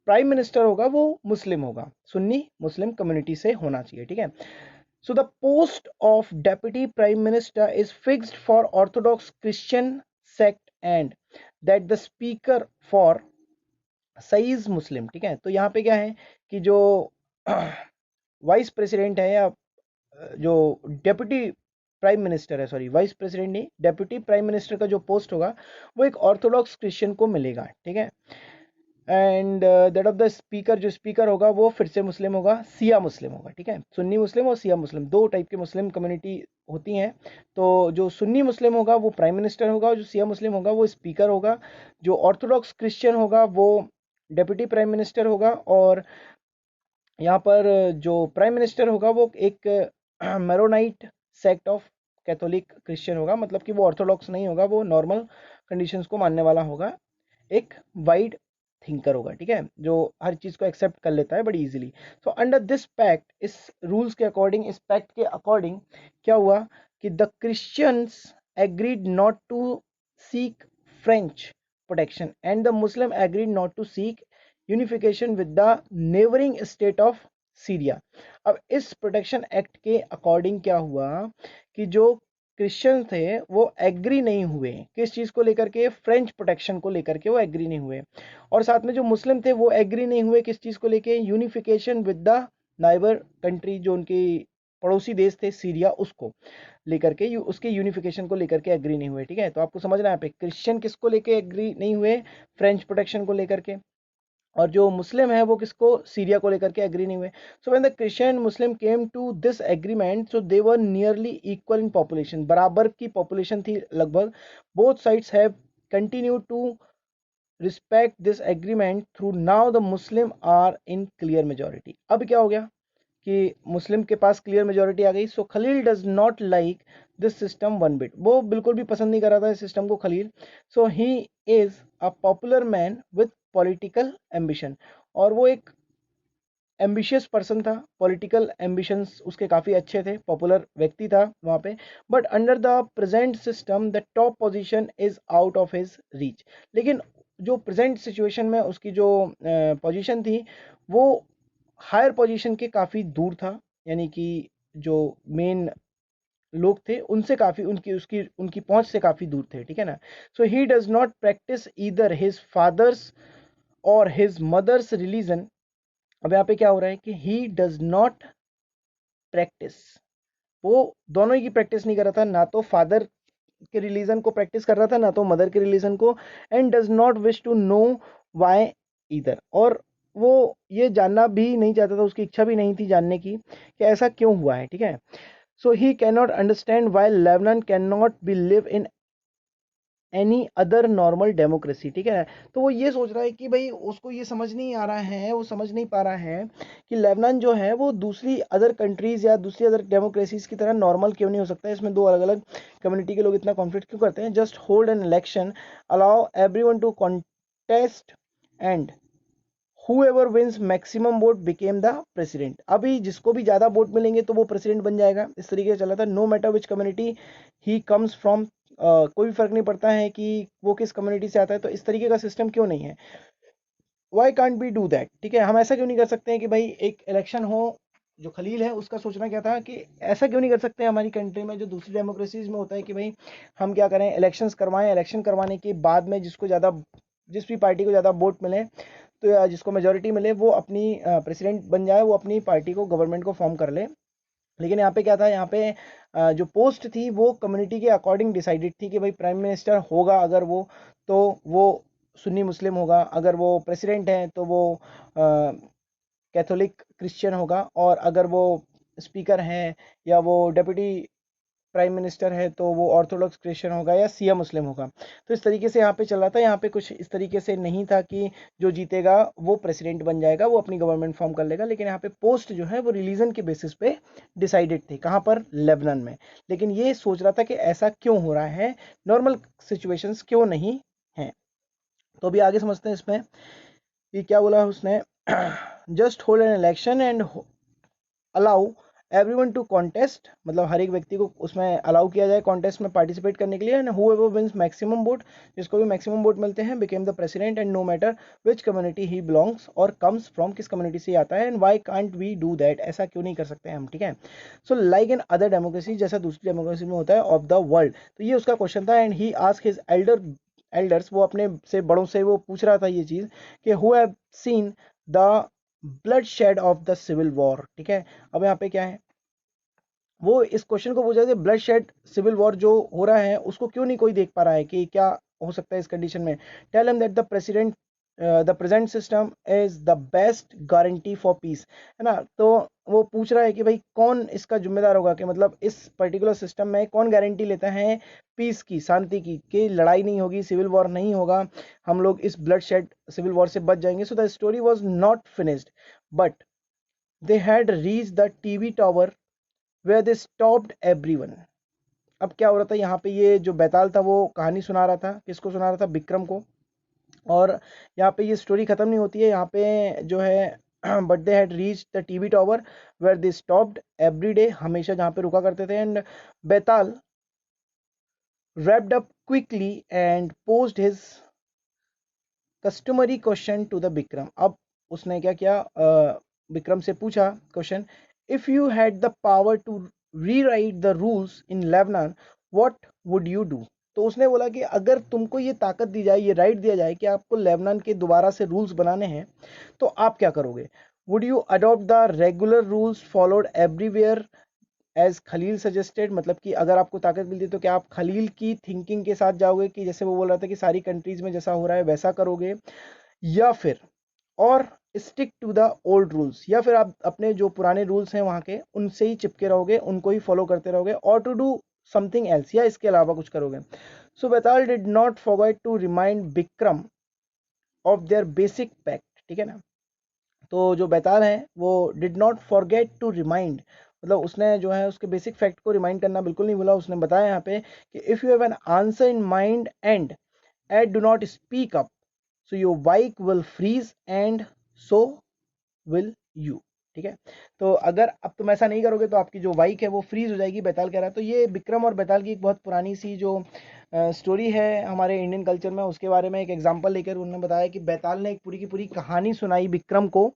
प्राइम मिनिस्टर होगा वो मुस्लिम होगा, सुन्नी मुस्लिम कम्युनिटी से होना चाहिए, ठीक है। So the post of deputy prime minister is fixed for orthodox Christian sect and that the speaker for सईज मुस्लिम, ठीक है। तो यहाँ पे क्या है कि जो वाइस प्रेसिडेंट है, या जो डेप्यूटी प्राइम मिनिस्टर है, सॉरी वाइस प्रेसिडेंट नहीं, डेप्यूटी प्राइम मिनिस्टर का जो पोस्ट होगा वो एक ऑर्थोडॉक्स क्रिश्चियन को मिलेगा, ठीक है। And that of the speaker, जो स्पीकर होगा वो फिर से मुस्लिम होगा, सिया मुस्लिम होगा, ठीक है। सुन्नी मुस्लिम और सिया मुस्लिम, दो टाइप के मुस्लिम कम्युनिटी होती हैं। तो जो सुन्नी मुस्लिम होगा वो प्राइम मिनिस्टर होगा, और जो सिया मुस्लिम होगा वो स्पीकर होगा। जो ऑर्थोडॉक्स क्रिश्चियन होगा वो डेप्यूटी प्राइम मिनिस्टर होगा। और यहाँ पर जो प्राइम मिनिस्टर होगा वो एक Maronite sect of Catholic Christian होगा, मतलब कि वो ऑर्थोडॉक्स नहीं होगा, वो नॉर्मल कंडीशंस को मानने वाला होगा, एक वाइड थिंकर होगा, ठीक है, जो हर चीज़ को एक्सेप्ट कर लेता है बड़ी easily. So under this pact, इस रूल्स के अकॉर्डिंग, इस पैक्ट के अकॉर्डिंग क्या हुआ कि the Christians agreed not to seek French protection and the Muslim agreed not to seek unification with the neighbouring state of Syria. अब इस protection act के अकॉर्डिंग क्या हुआ कि जो क्रिश्चियन थे वो एग्री नहीं हुए, किस चीज़ को लेकर के, फ्रेंच प्रोटेक्शन को लेकर के वो एग्री नहीं हुए। और साथ में जो मुस्लिम थे वो एग्री नहीं हुए किस चीज़ को लेके, unification with the neighbour country, जो उनकी पड़ोसी देश थे सीरिया, उसको लेकर के उसके यूनिफिकेशन को लेकर के एग्री नहीं हुए। ठीक है, तो आपको समझना है यहाँ पे क्रिश्चियन किसको लेके एग्री नहीं हुए, फ्रेंच प्रोटेक्शन को लेकर के, और जो मुस्लिम है वो किसको, सीरिया को लेकर के एग्री नहीं हुए। So when the Christian Muslim came to this agreement, so they were nearly equal in population, बराबर की पॉपुलेशन थी लगभग। Both sides have continue to respect this agreement through now the Muslim are in clear majority. अब क्या हो गया कि मुस्लिम के पास क्लियर मेजोरिटी आ गई। So Khalil does not like this system one bit, वो बिल्कुल भी पसंद नहीं कर रहा था इस सिस्टम को Khalil. So he is a popular man with political ambition, और वो एक एम्बिशियस पर्सन था, पॉलिटिकल एम्बिशंस उसके काफ़ी अच्छे थे, पॉपुलर व्यक्ति था वहाँ पे। But under the present system the top position is out of his reach, लेकिन जो प्रेजेंट सिचुएशन में उसकी जो पोजीशन थी वो हायर पोजीशन के काफ़ी दूर था, यानी कि जो मेन लोग थे उनसे काफ़ी, उनकी पहुंच से काफ़ी दूर थे। ठीक है ना। So he does not practise either his father's और हिज मदर्स रिलीजन। अब यहाँ पे क्या हो रहा है कि ही डज नॉट प्रैक्टिस, वो दोनों ही की प्रैक्टिस नहीं कर रहा था, ना तो फादर के रिलीजन को प्रैक्टिस कर रहा था, ना तो मदर के रिलीजन को। And does not wish to know why either, और वो ये जानना भी नहीं चाहता था, उसकी इच्छा भी नहीं थी जानने की कि ऐसा क्यों हुआ है। ठीक है। So he can not understand why Lebanon can not be live in any other normal democracy. ठीक है। तो वो ये सोच रहा है कि भाई उसको ये समझ नहीं आ रहा है, वो समझ नहीं पा रहा है कि लेबनान जो है वो दूसरी अदर कंट्रीज या दूसरी अदर डेमोक्रेसीज की तरह नॉर्मल क्यों नहीं हो सकता है, इसमें दो अलग अलग कम्युनिटी के लोग इतना कॉन्फ्लिक्ट क्यों करते हैं। Just hold an election, allow everyone to contest, and whoever wins maximum vote became the president। अभी जिसको भी ज़्यादा वोट मिलेंगे तो वो प्रेसिडेंट बन जाएगा, इस तरीके से चला था। No matter which community he comes from, कोई फर्क नहीं पड़ता है कि वो किस कम्युनिटी से आता है। तो इस तरीके का सिस्टम क्यों नहीं है, why can't be do that. ठीक है, हम ऐसा क्यों नहीं कर सकते हैं कि भाई एक इलेक्शन हो। जो खलील है उसका सोचना क्या था कि ऐसा क्यों नहीं कर सकते हमारी कंट्री में, जो दूसरी डेमोक्रेसीज में होता है कि भाई हम क्या करें, इलेक्शंस करवाएं, इलेक्शन करवाने के बाद में जिसको ज़्यादा, जिस भी पार्टी को ज़्यादा वोट मिले, तो जिसको मेजोरिटी मिले वो अपनी प्रेसिडेंट बन जाए, वो अपनी पार्टी को, गवर्नमेंट को फॉर्म कर ले। लेकिन यहाँ पे क्या था, यहाँ पे जो पोस्ट थी वो कम्युनिटी के अकॉर्डिंग डिसाइडेड थी कि भाई प्राइम मिनिस्टर होगा अगर वो, तो वो सुन्नी मुस्लिम होगा, अगर वो प्रेसिडेंट है तो वो कैथोलिक क्रिश्चियन होगा, और अगर वो स्पीकर हैं या वो डेप्यूटी प्राइम मिनिस्टर है तो वो ऑर्थोडॉक्स क्रिश्चियन होगा या सिया मुस्लिम होगा। तो इस तरीके से यहाँ पे चल रहा था। यहाँ पे कुछ इस तरीके से नहीं था कि जो जीतेगा वो प्रेसिडेंट बन जाएगा, वो अपनी गवर्नमेंट फॉर्म कर लेगा। लेकिन यहाँ पे पोस्ट जो है वो रिलीजन के बेसिस पे डिसाइडेड थे, कहाँ पर, लेबनान में। लेकिन ये सोच रहा था कि ऐसा क्यों हो रहा है, नॉर्मल सिचुएशंस क्यों नहीं है। तो अभी आगे समझते हैं इसमें कि क्या बोला उसने। Just hold an election and allow everyone to contest, मतलब हर एक व्यक्ति को उसमें अलाउ किया जाए कॉन्टेस्ट में पार्टिसिपेट करने के लिए। And whoever wins maximum vote, जिसको भी मैक्सिमम वोट मिलते हैं, became the president, and no matter which community he belongs, और कम्स फ्रॉम, किस कम्युनिटी से आता है। And why can't we do that, ऐसा क्यों नहीं कर सकते हम। ठीक है। So like in other democracy, जैसा दूसरी डेमोक्रेसी में होता है ऑफ द वर्ल्ड। तो ये उसका क्वेश्चन था। And he ask his elders, वो अपने से बड़ों से वो पूछ रहा था ये चीज़ कि who have seen the bloodshed of the civil war. ठीक है। अब यहाँ पे क्या है, वो इस क्वेश्चन को पूछा कि ब्लड शेड सिविल वॉर जो हो रहा है उसको क्यों नहीं कोई देख पा रहा है कि क्या हो सकता है इस कंडीशन में। Tell him that the present system is the best guarantee for peace, है ना। तो वो पूछ रहा है कि भाई कौन इसका जिम्मेदार होगा, कि मतलब इस पर्टिकुलर सिस्टम में कौन गारंटी लेता है पीस की, शांति की, कि लड़ाई नहीं होगी, सिविल वॉर नहीं होगा, हम लोग इस ब्लड शेड सिविल वॉर से बच जाएंगे। So the story was not finished but they had reach the TV tower where they stopped everyone। अब क्या हो रहा था यहाँ पे, ये जो बैताल था वो कहानी सुना रहा था, किसको सुना रहा था, विक्रम को। और यहाँ पे ये स्टोरी खत्म नहीं होती है, यहाँ पे जो है but they had reach the TV tower where they stopped every day, हमेशा जहाँ पे रुका करते थे। And Baital wrapped up quickly and posed his customary question to the Vikram. अब उसने क्या किया, विक्रम से पूछा question, if you had the power to rewrite the rules in Lebanon what would you do. तो उसने बोला कि अगर तुमको ये ताकत दी जाए, ये राइट दिया जाए कि आपको लेबनान के दोबारा से रूल्स बनाने हैं, तो आप क्या करोगे। Would you adopt the regular rules followed everywhere as Khalil suggested, मतलब कि अगर आपको ताकत मिलती है तो क्या आप खलील की थिंकिंग के साथ जाओगे कि जैसे वो बोल रहा था कि सारी कंट्रीज में जैसा हो रहा है वैसा करोगे, या फिर और stick to the old rules, या फिर आप अपने जो पुराने रूल्स हैं वहाँ के उनसे ही चिपके रहोगे, उनको ही फॉलो करते रहोगे, और टू डू समथिंग एल्स, या इसके अलावा कुछ करोगे। So Betal did not forget to remind Vikram of their basic pact, ठीक है ना। तो जो बेताल है वो did not forget to remind, मतलब उसने जो है उसके बेसिक फैक्ट को रिमाइंड करना बिल्कुल नहीं भूला। उसने बताया यहाँ पे कि if you have an answer in mind and do not speak up, so your bike will freeze and so will you, ठीक है। तो अगर अब तुम ऐसा नहीं करोगे तो आपकी जो बाइक है वो फ्रीज हो जाएगी, बेताल कह रहा है। तो ये विक्रम और बेताल की एक बहुत पुरानी सी जो स्टोरी है हमारे इंडियन कल्चर में, उसके बारे में एक एग्जांपल लेकर उन्होंने बताया कि बेताल ने एक पूरी की पूरी कहानी सुनाई विक्रम को,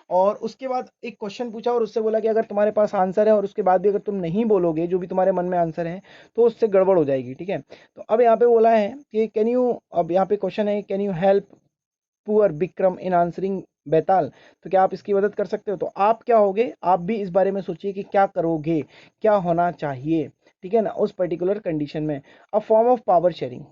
और उसके बाद एक क्वेश्चन पूछा और उससे बोला कि अगर तुम्हारे पास आंसर है और उसके बाद भी अगर तुम नहीं बोलोगे जो भी तुम्हारे मन में आंसर है तो उससे गड़बड़ हो जाएगी, ठीक है। तो अब यहाँ पे बोला है कि कैन यू, अब यहाँ पे क्वेश्चन है can you help poor Vikram in answering Betal, तो क्या आप इसकी मदद कर सकते हो। तो आप क्या होगे, आप भी इस बारे में सोचिए कि क्या करोगे, क्या होना चाहिए, ठीक है ना, उस पर्टिकुलर कंडीशन में। A form of power sharing,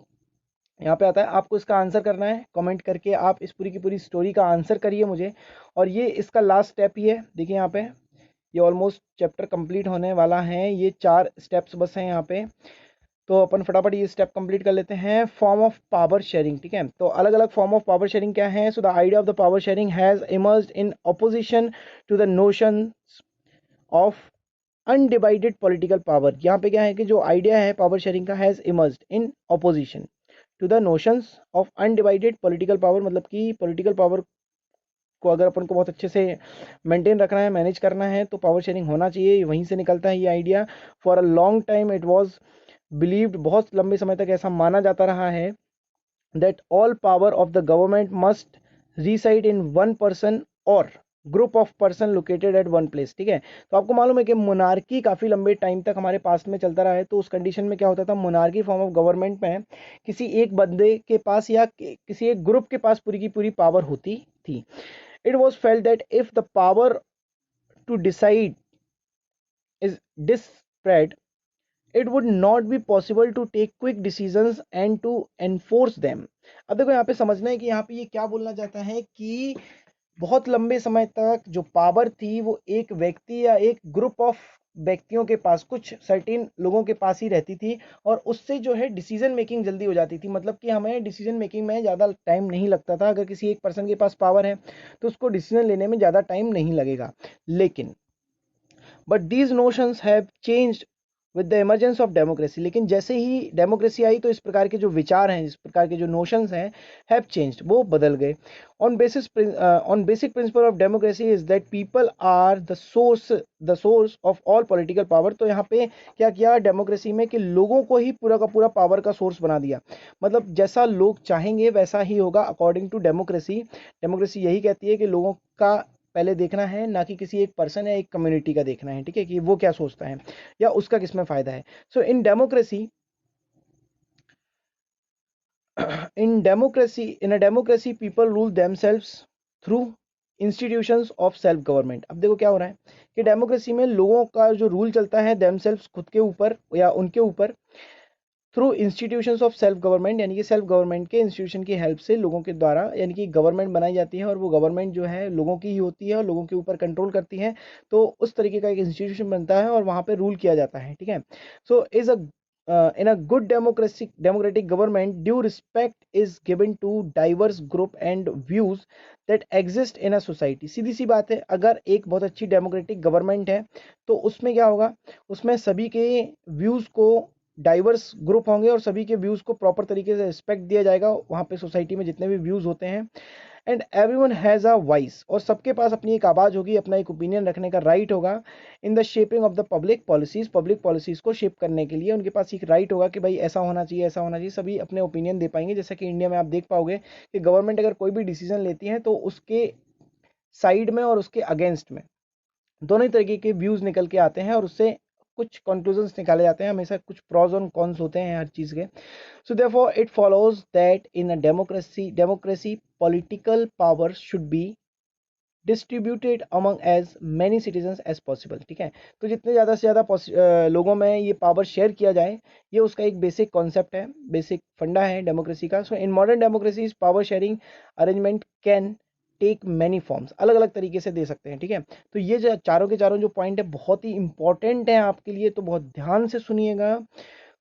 यहाँ पे आता है आपको इसका आंसर करना है, कमेंट करके आप इस पूरी की पूरी स्टोरी का आंसर करिए मुझे। और ये इसका लास्ट स्टेप ही है, देखिए यहाँ पे ये ऑलमोस्ट चैप्टर कंप्लीट होने वाला है, ये 4 स्टेप्स बस हैं यहाँ पे। तो अपन फटाफट ये स्टेप कंप्लीट कर लेते हैं। फॉर्म ऑफ पावर शेयरिंग, ठीक है। तो अलग अलग फॉर्म ऑफ पावर शेयरिंग क्या है। So the idea of the power sharing has emerged in opposition to the notion of undivided political power. यहाँ पे क्या है कि जो आइडिया है पावर शेयरिंग का, has emerged in opposition to the notions of undivided political power, मतलब कि पॉलिटिकल पावर को अगर अपन को बहुत अच्छे से मेंटेन रखना है, मैनेज करना है, तो पावर शेयरिंग होना चाहिए, वहीं से निकलता है ये idea. For a long time it was believed, बहुत लंबे समय तक ऐसा माना जाता रहा है, that all power of the government must reside in one person और group of person located at one place, ठीक है। तो आपको मालूम है कि मोनार्की काफ़ी लंबे टाइम तक हमारे पास में चलता रहा है, तो उस कंडीशन में क्या होता था, मोनार्की फॉर्म ऑफ गवर्नमेंट में किसी एक बंदे के पास या किसी एक ग्रुप के पास पूरी की पूरी पावर होती थी। It was felt that if the power to decide is disparate, it would not be possible to take quick decisions and to enforce them। अब देखो यहाँ पे समझना है कि यहाँ पे ये क्या बोलना चाहता है कि बहुत लंबे समय तक जो पावर थी वो एक व्यक्ति या एक ग्रुप ऑफ व्यक्तियों के पास, कुछ सर्टेन लोगों के पास ही रहती थी, और उससे जो है डिसीजन मेकिंग जल्दी हो जाती थी, मतलब कि हमें डिसीजन मेकिंग में ज़्यादा टाइम नहीं लगता था। अगर किसी एक पर्सन के पास पावर है तो उसको डिसीजन लेने में ज़्यादा टाइम नहीं लगेगा। लेकिन but these notions have changed with the emergence of democracy, लेकिन जैसे ही डेमोक्रेसी आई तो इस प्रकार के जो विचार हैं, इस प्रकार के जो नोशंस हैं, हैव चेंज्ड, वो बदल गए। On basic principle of democracy is that people are the source of all political power. तो यहाँ पे क्या किया डेमोक्रेसी में कि लोगों को ही पूरा का पूरा पावर का सोर्स बना दिया, मतलब जैसा लोग चाहेंगे वैसा ही होगा अकॉर्डिंग टू डेमोक्रेसी। डेमोक्रेसी यही कहती है कि लोगों का पहले देखना है, ना कि किसी एक पर्सन या एक कम्युनिटी का देखना है, ठीक है, कि वो क्या सोचता है या उसका किसमें फायदा है। So in a democracy people rule themselves through institutions of self government. अब देखो क्या हो रहा है कि डेमोक्रेसी में लोगों का जो रूल चलता है देमसेल्व्स, खुद के ऊपर या उनके ऊपर, through institutions of self government, यानी कि सेल्फ गवर्नमेंट के इंस्टीट्यूशन की हेल्प से लोगों के द्वारा यानी कि गवर्नमेंट बनाई जाती है, और वो गवर्नमेंट जो है लोगों की ही होती है और लोगों के ऊपर कंट्रोल करती है। तो उस तरीके का एक इंस्टीट्यूशन बनता है और वहाँ पे रूल किया जाता है, ठीक है। So is a in a good democratic government, due respect is given to diverse group and views that exist in a society। सीधी सी बात है, अगर एक बहुत अच्छी डेमोक्रेटिक गवर्नमेंट है तो उसमें क्या होगा, उसमें सभी के व्यूज़ को, डाइवर्स ग्रुप होंगे और सभी के व्यूज़ को प्रॉपर तरीके से रिस्पेक्ट दिया जाएगा वहाँ पे सोसाइटी में जितने भी व्यूज़ होते हैं। And everyone has a voice, और सबके पास अपनी एक आवाज़ होगी, अपना एक ओपिनियन रखने का राइट होगा। In the shaping of the public policies को शेप करने के लिए उनके पास एक राइट होगा कि भाई ऐसा होना चाहिए, ऐसा होना चाहिए, सभी अपने ओपिनियन दे पाएंगे। जैसा कि इंडिया में आप देख पाओगे कि गवर्नमेंट अगर कोई भी डिसीजन लेती है तो उसके साइड में और उसके अगेंस्ट में दोनों ही तरीके के व्यूज़ निकल के आते हैं, और उससे कुछ कंक्लूजन्स निकाले जाते हैं, हमेशा कुछ प्रॉज और कॉन्स होते हैं हर चीज़ के। So therefore it follows that in a democracy political power should be distributed among as many citizens as possible. ठीक है, तो जितने ज़्यादा से ज़्यादा लोगों में ये पावर शेयर किया जाए, ये उसका एक बेसिक कॉन्सेप्ट है, बेसिक फंडा है डेमोक्रेसी का। So in modern democracies power sharing arrangement can take many forms, अलग अलग तरीके से दे सकते हैं। ठीक है, तो ये जो चारों के चारों जो पॉइंट है बहुत ही इंपॉर्टेंट है आपके लिए, तो बहुत ध्यान से सुनिएगा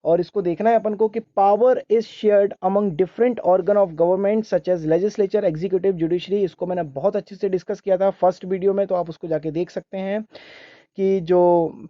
और इसको देखना है अपन को कि power is shared among different organ of government such as legislature, executive, judiciary. इसको मैंने बहुत अच्छे से डिस्कस किया था फर्स्ट वीडियो में, तो आप उसको जाके देख सकते हैं कि जो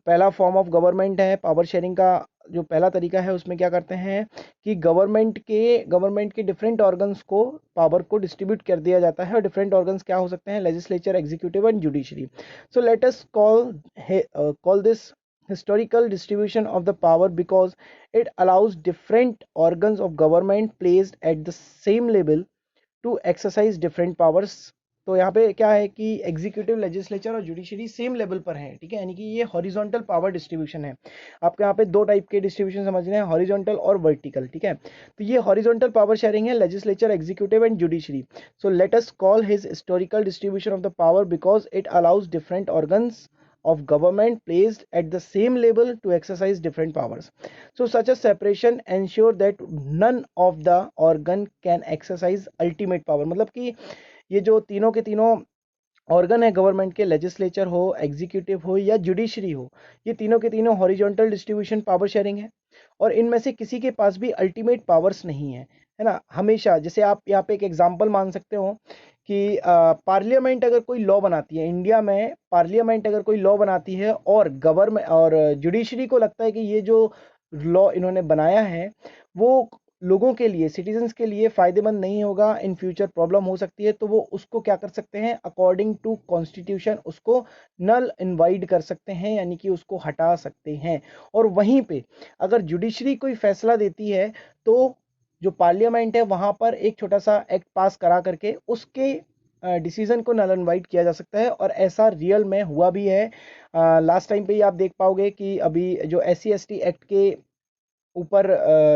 पहला फॉर्म ऑफ गवर्नमेंट है पावर शेयरिंग का, जो पहला तरीका है उसमें क्या करते हैं कि गवर्नमेंट के डिफरेंट ऑर्गन्स को पावर को डिस्ट्रीब्यूट कर दिया जाता है। और डिफरेंट ऑर्गन्स क्या हो सकते हैं? Legislature, executive and judiciary. So let us call this historical distribution of the power because it allows different organs of government placed at the same level to exercise different powers। तो यहाँ पे क्या है कि एग्जीक्यूटिव, लेजिस्लेचर और judiciary same level पर है। ठीक है, यानी कि ये हॉरिजॉन्टल पावर डिस्ट्रीब्यूशन है। आपको यहाँ पे दो टाइप के डिस्ट्रीब्यूशन समझने हैं, हॉरिजॉन्टल और वर्टिकल। ठीक है, तो ये हॉरिजॉन्टल पावर शेयरिंग है, legislature, executive and judiciary. So let us call his historical distribution of the power because it allows different organs of government placed at the same level to exercise different powers. So such a separation ensure that none of the organ can exercise ultimate power। मतलब कि ये जो तीनों के तीनों organ है government के, legislature हो, एग्जीक्यूटिव हो या जुडिशरी हो, ये तीनों के तीनों हॉरिजॉन्टल डिस्ट्रीब्यूशन पावर शेयरिंग है और इनमें से किसी के पास भी अल्टीमेट पावर्स नहीं है ना। हमेशा जैसे आप यहाँ पे एक एग्जांपल मान सकते हो कि पार्लियामेंट अगर कोई लॉ बनाती है, इंडिया में पार्लियामेंट अगर कोई लॉ बनाती है और गवर्नमेंट और जुडिशरी को लगता है कि ये जो लॉ इन्होंने बनाया है वो लोगों के लिए, सिटीजन्स के लिए फ़ायदेमंद नहीं होगा, इन फ्यूचर प्रॉब्लम हो सकती है, तो वो उसको क्या कर सकते हैं? अकॉर्डिंग टू कॉन्स्टिट्यूशन उसको नल इनवाइड कर सकते हैं, यानी कि उसको हटा सकते हैं। और वहीं पे अगर जुडिशरी कोई फैसला देती है तो जो पार्लियामेंट है वहां पर एक छोटा सा एक्ट पास करा करके उसके डिसीजन को नल इनवाइड किया जा सकता है। और ऐसा रियल में हुआ भी है। लास्ट टाइम पे ही आप देख पाओगे कि अभी जो SC/ST एक्ट के ऊपर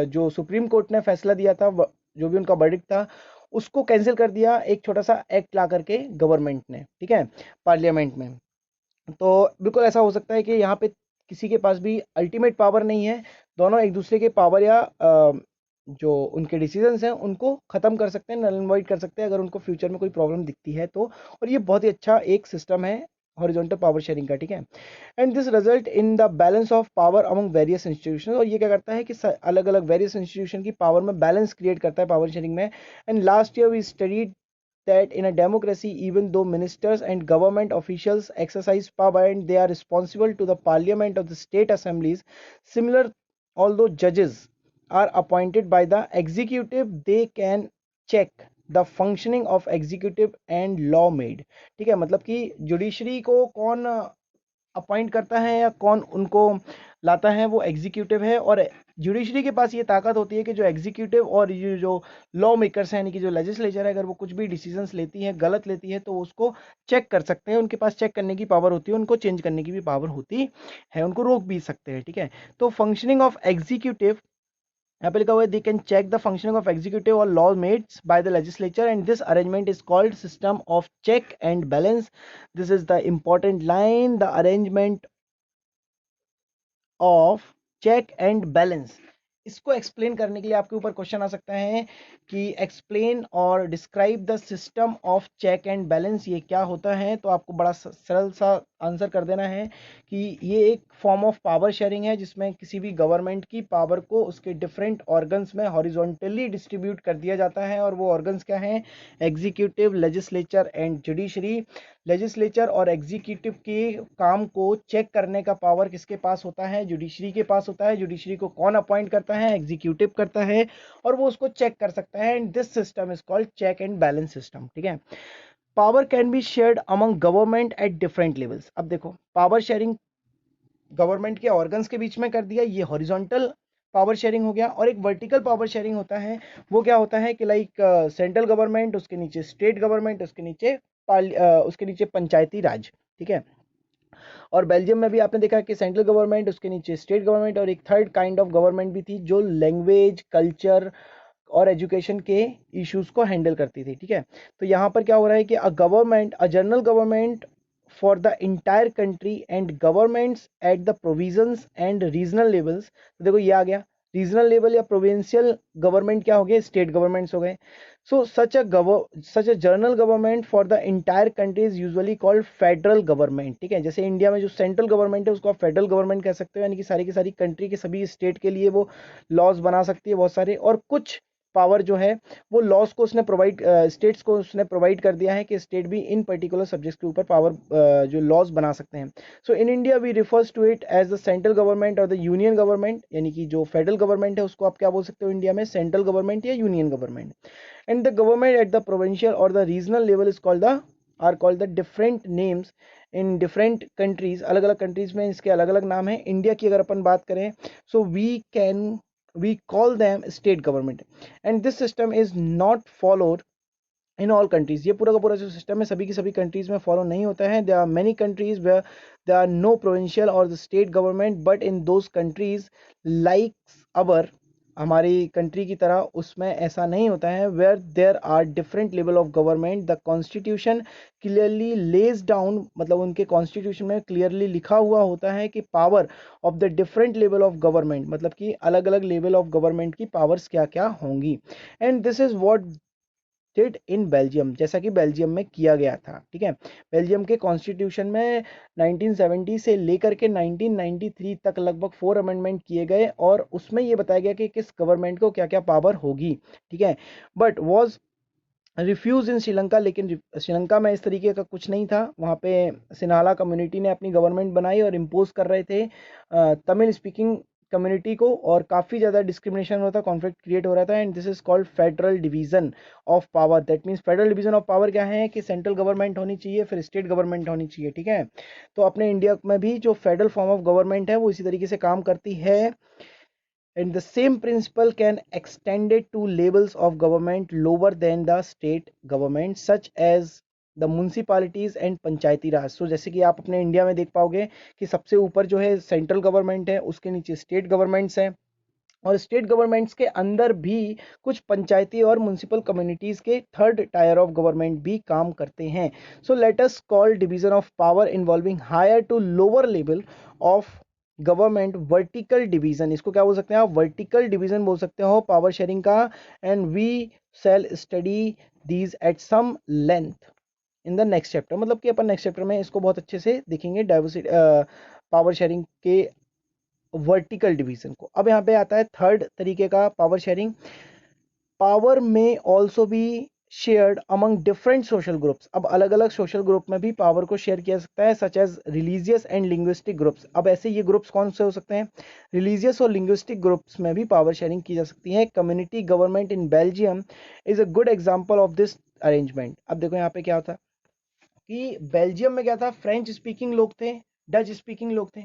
जो सुप्रीम कोर्ट ने फैसला दिया था, जो भी उनका वर्डिक्ट था, उसको कैंसिल कर दिया एक छोटा सा एक्ट ला करके गवर्नमेंट ने। ठीक है, पार्लियामेंट में। तो बिल्कुल ऐसा हो सकता है कि यहाँ पे किसी के पास भी अल्टीमेट पावर नहीं है, दोनों एक दूसरे के पावर या जो उनके डिसीजंस हैं उनको ख़त्म कर सकते हैं, नल इनवाइड कर सकते हैं अगर उनको फ्यूचर में कोई प्रॉब्लम दिखती है तो। और ये बहुत ही अच्छा एक सिस्टम है हॉरिजॉन्टल पावर शेयरिंग का। ठीक है, and this result in the balance of power among various institution. और ये क्या करता है कि अलग अलग वेरियस इंस्टीट्यूशन की पावर में बैलेंस क्रिएट करता है पावर शेयरिंग में। And last year we studied that in a democracy, even though ministers and government officials exercise power and they are responsible to the parliament of the state assemblies, similar, although judges are appointed by the executive, they can check the functioning of executive and law made। ठीक है, मतलब कि judiciary को कौन appoint करता है या कौन उनको लाता है, वो एग्जीक्यूटिव है। और जुडिशरी के पास ये ताकत होती है कि जो एग्जीक्यूटिव और ये जो लॉ मेकर्स हैं, यानी कि जो लेजिस्लेचर है, अगर वो कुछ भी डिसीजंस लेती है, गलत लेती है, तो उसको चेक कर सकते हैं। उनके पास चेक करने की पावर होती है, उनको चेंज करने की भी पावर होती है, उनको रोक भी सकते हैं। ठीक है, तो फंक्शनिंग ऑफ एग्जीक्यूटिव यहाँ पे लिखा हुआ है they can check the functioning of executive और law made by the legislature and this arrangement is called system of check and balance. This is the important line, the arrangement of check and balance. इसको explain करने के लिए आपके ऊपर question आ सकता है कि एक्सप्लेन और describe the system of check and balance, ये क्या होता है? तो आपको बड़ा सरल सा आंसर कर देना है कि ये एक फॉर्म ऑफ पावर शेयरिंग है जिसमें किसी भी गवर्नमेंट की पावर को उसके डिफरेंट ऑर्गन्स में हॉरिजॉन्टली डिस्ट्रीब्यूट कर दिया जाता है। और वो ऑर्गन्स क्या हैं? Executive, legislature and judiciary. Legislature और एग्जीक्यूटिव के काम को चेक करने का पावर किसके पास होता है? जुडिशरी के पास होता है। जुडिशरी को कौन अपॉइंट करता है? एग्जीक्यूटिव करता है, और वो उसको चेक कर सकता है। And this system is called check and balance system. ठीक है, power can be shared among government at different levels. अब देखो, पावर शेयरिंग गवर्नमेंट के ऑर्गन्स के बीच में कर दिया, ये हॉरिजॉन्टल पावर शेयरिंग हो गया। और एक वर्टिकल पावर शेयरिंग होता है, वो क्या होता है कि लाइक सेंट्रल गवर्नमेंट, उसके नीचे स्टेट गवर्नमेंट, उसके नीचे पंचायती राज। ठीक है, और बेल्जियम में भी आपने देखा कि सेंट्रल गवर्नमेंट, उसके नीचे स्टेट गवर्नमेंट, और एक थर्ड काइंड ऑफ गवर्नमेंट भी थी जो लैंग्वेज, कल्चर, और एजुकेशन के इश्यूज को हैंडल करती थी, ठीक है। तो यहाँ पर क्या हो रहा है कि a general government for the entire country and governments at the provisions and regional levels. तो देखो ये आ गया, रीजनल लेवल या प्रोविंशियल गवर्नमेंट क्या हो गए, स्टेट गवर्नमेंट्स हो गए। So such a general government for the entire country is usually called federal government, ठीक है। जैसे इंडिया में जो सेंट्रल गवर्नमेंट है उसको आप फेडरल गवर्नमेंट कह सकते हो, यानी कि सारी की सारी कंट्री के सभी स्टेट के लिए वो लॉज बना सकती है बहुत सारे, और कुछ पावर जो है वो लॉज को उसने प्रोवाइड, स्टेट्स को उसने प्रोवाइड कर दिया है कि स्टेट भी इन पर्टिकुलर सब्जेक्ट्स के ऊपर पावर जो लॉज बना सकते हैं। So in India we refers to it as the central government और द यूनियन गवर्नमेंट, यानी कि जो फेडरल गवर्नमेंट है उसको आप क्या बोल सकते हो इंडिया में, सेंट्रल गवर्नमेंट या union government. And the government at the provincial और the regional level is called the are called the different names in different countries. अलग अलग कंट्रीज में इसके अलग अलग नाम है। इंडिया की अगर अपन बात करें, सो we call them state government, and this system is not followed in all countries. ये पूरा का पूरा जो सिस्टम है सभी की सभी कंट्रीज में फॉलो नहीं होता है। There are many countries where there are no provincial और the state government, but in those countries like our, हमारी कंट्री की तरह उसमें ऐसा नहीं होता है। Where there are different level of government, the constitution clearly lays down, मतलब उनके कॉन्स्टिट्यूशन में क्लियरली लिखा हुआ होता है कि power of the different level of government, मतलब कि अलग अलग लेवल ऑफ गवर्नमेंट की पावर्स क्या क्या होंगी। And this is what did in Belgium, जैसा कि बेल्जियम में किया गया था, ठीक है। बेल्जियम के कॉन्स्टिट्यूशन में 1970 से लेकर के 1993 तक लगभग 4 अमेंडमेंट किए गए और उसमें ये बताया गया कि किस गवर्नमेंट को क्या क्या पावर होगी, ठीक है। But was refuge in Sri Lanka, लेकिन श्रीलंका में इस तरीके का कुछ नहीं था। वहाँ पे सिन्हाला कम्युनिटी ने अपनी गवर्नमेंट बनाई और इम्पोज कर रहे थे तमिल स्पीकिंग कम्युनिटी को, और काफ़ी ज़्यादा डिस्क्रिमिनेशन होता, कॉन्फ्लिक्ट क्रिएट हो रहा था। And this is called federal division of power. That means federal division of power क्या है कि सेंट्रल गवर्नमेंट होनी चाहिए, फिर स्टेट गवर्नमेंट होनी चाहिए, ठीक है। तो अपने इंडिया में भी जो फेडरल फॉर्म ऑफ गवर्नमेंट है वो इसी तरीके से काम करती है। And the same principle can extend it to levels of government lower than the state government, such as the municipalities and पंचायती राज। सो जैसे कि आप अपने इंडिया में देख पाओगे कि सबसे ऊपर जो है सेंट्रल गवर्नमेंट है, उसके नीचे स्टेट गवर्नमेंट्स हैं, और स्टेट गवर्नमेंट्स के अंदर भी कुछ पंचायती और म्यूनिसिपल कम्युनिटीज़ के थर्ड टायर ऑफ गवर्नमेंट भी काम करते हैं। So let us call division of power involving higher to lower level of government vertical division. इसको क्या बोल सकते हैं आप, वर्टिकल डिवीजन बोल सकते हो पावर शेयरिंग का। And we shall study these at some length in the next chapter, मतलब कि अपन नेक्स्ट चैप्टर में इसको बहुत अच्छे से देखेंगे, डाइवर्सिटी पावर शेयरिंग के वर्टिकल डिवीजन को। अब यहाँ पे आता है थर्ड तरीके का पावर शेयरिंग। पावर में also be shared among different social groups. अब अलग अलग सोशल ग्रुप में भी पावर को शेयर किया जा सकता है, such as religious and linguistic groups. अब ऐसे ये ग्रुप्स कौन से हो सकते हैं, रिलीजियस और लिंग्विस्टिक ग्रुप्स में भी पावर शेयरिंग की जा सकती है। Community government in Belgium is a good example of this arrangement. अब देखो यहाँ पे क्या होता है कि बेल्जियम में क्या था, फ्रेंच स्पीकिंग लोग थे, डच स्पीकिंग लोग थे।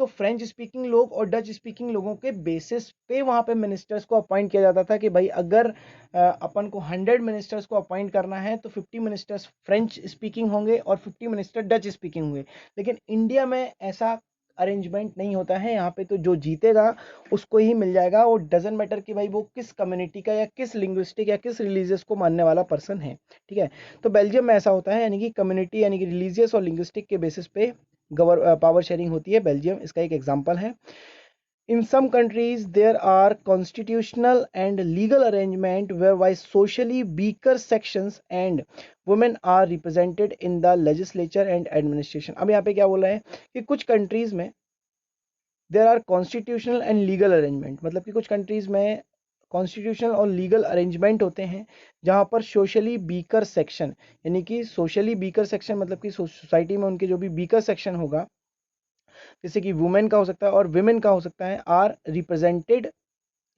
तो फ्रेंच स्पीकिंग लोग और डच स्पीकिंग लोगों के बेसिस पे वहाँ पे मिनिस्टर्स को अपॉइंट किया जाता था कि भाई अगर अपन को 100 मिनिस्टर्स को अपॉइंट करना है तो 50 मिनिस्टर्स फ्रेंच स्पीकिंग होंगे और 50 मिनिस्टर डच स्पीकिंग होंगे। लेकिन इंडिया में ऐसा अरेंजमेंट नहीं होता है। यहाँ पे तो जो जीतेगा उसको ही मिल जाएगा, और डजेंट मैटर कि भाई वो किस कम्युनिटी का या किस लिंग्विस्टिक या किस रिलीजियस को मानने वाला पर्सन है, ठीक है। तो बेल्जियम में ऐसा होता है, यानी कि कम्युनिटी यानी कि रिलीजियस और लिंग्विस्टिक के बेसिस पे पावर शेयरिंग होती है। बेल्जियम इसका एक एग्जांपल है। In some countries, there are constitutional and legal arrangement whereby socially weaker sections and women are represented in the legislature and administration। अब यहाँ पे क्या बोला है कि कुछ कंट्रीज में there are constitutional and legal arrangement, मतलब कि कुछ कंट्रीज में कॉन्स्टिट्यूशनल और लीगल अरेंजमेंट होते हैं जहाँ पर सोशली बीकर सेक्शन, यानी कि सोशली बीकर सेक्शन मतलब कि सोसाइटी में उनके जो भी बीकर सेक्शन होगा, जैसे कि वुमेन का हो सकता है और विमेन का हो सकता है, are represented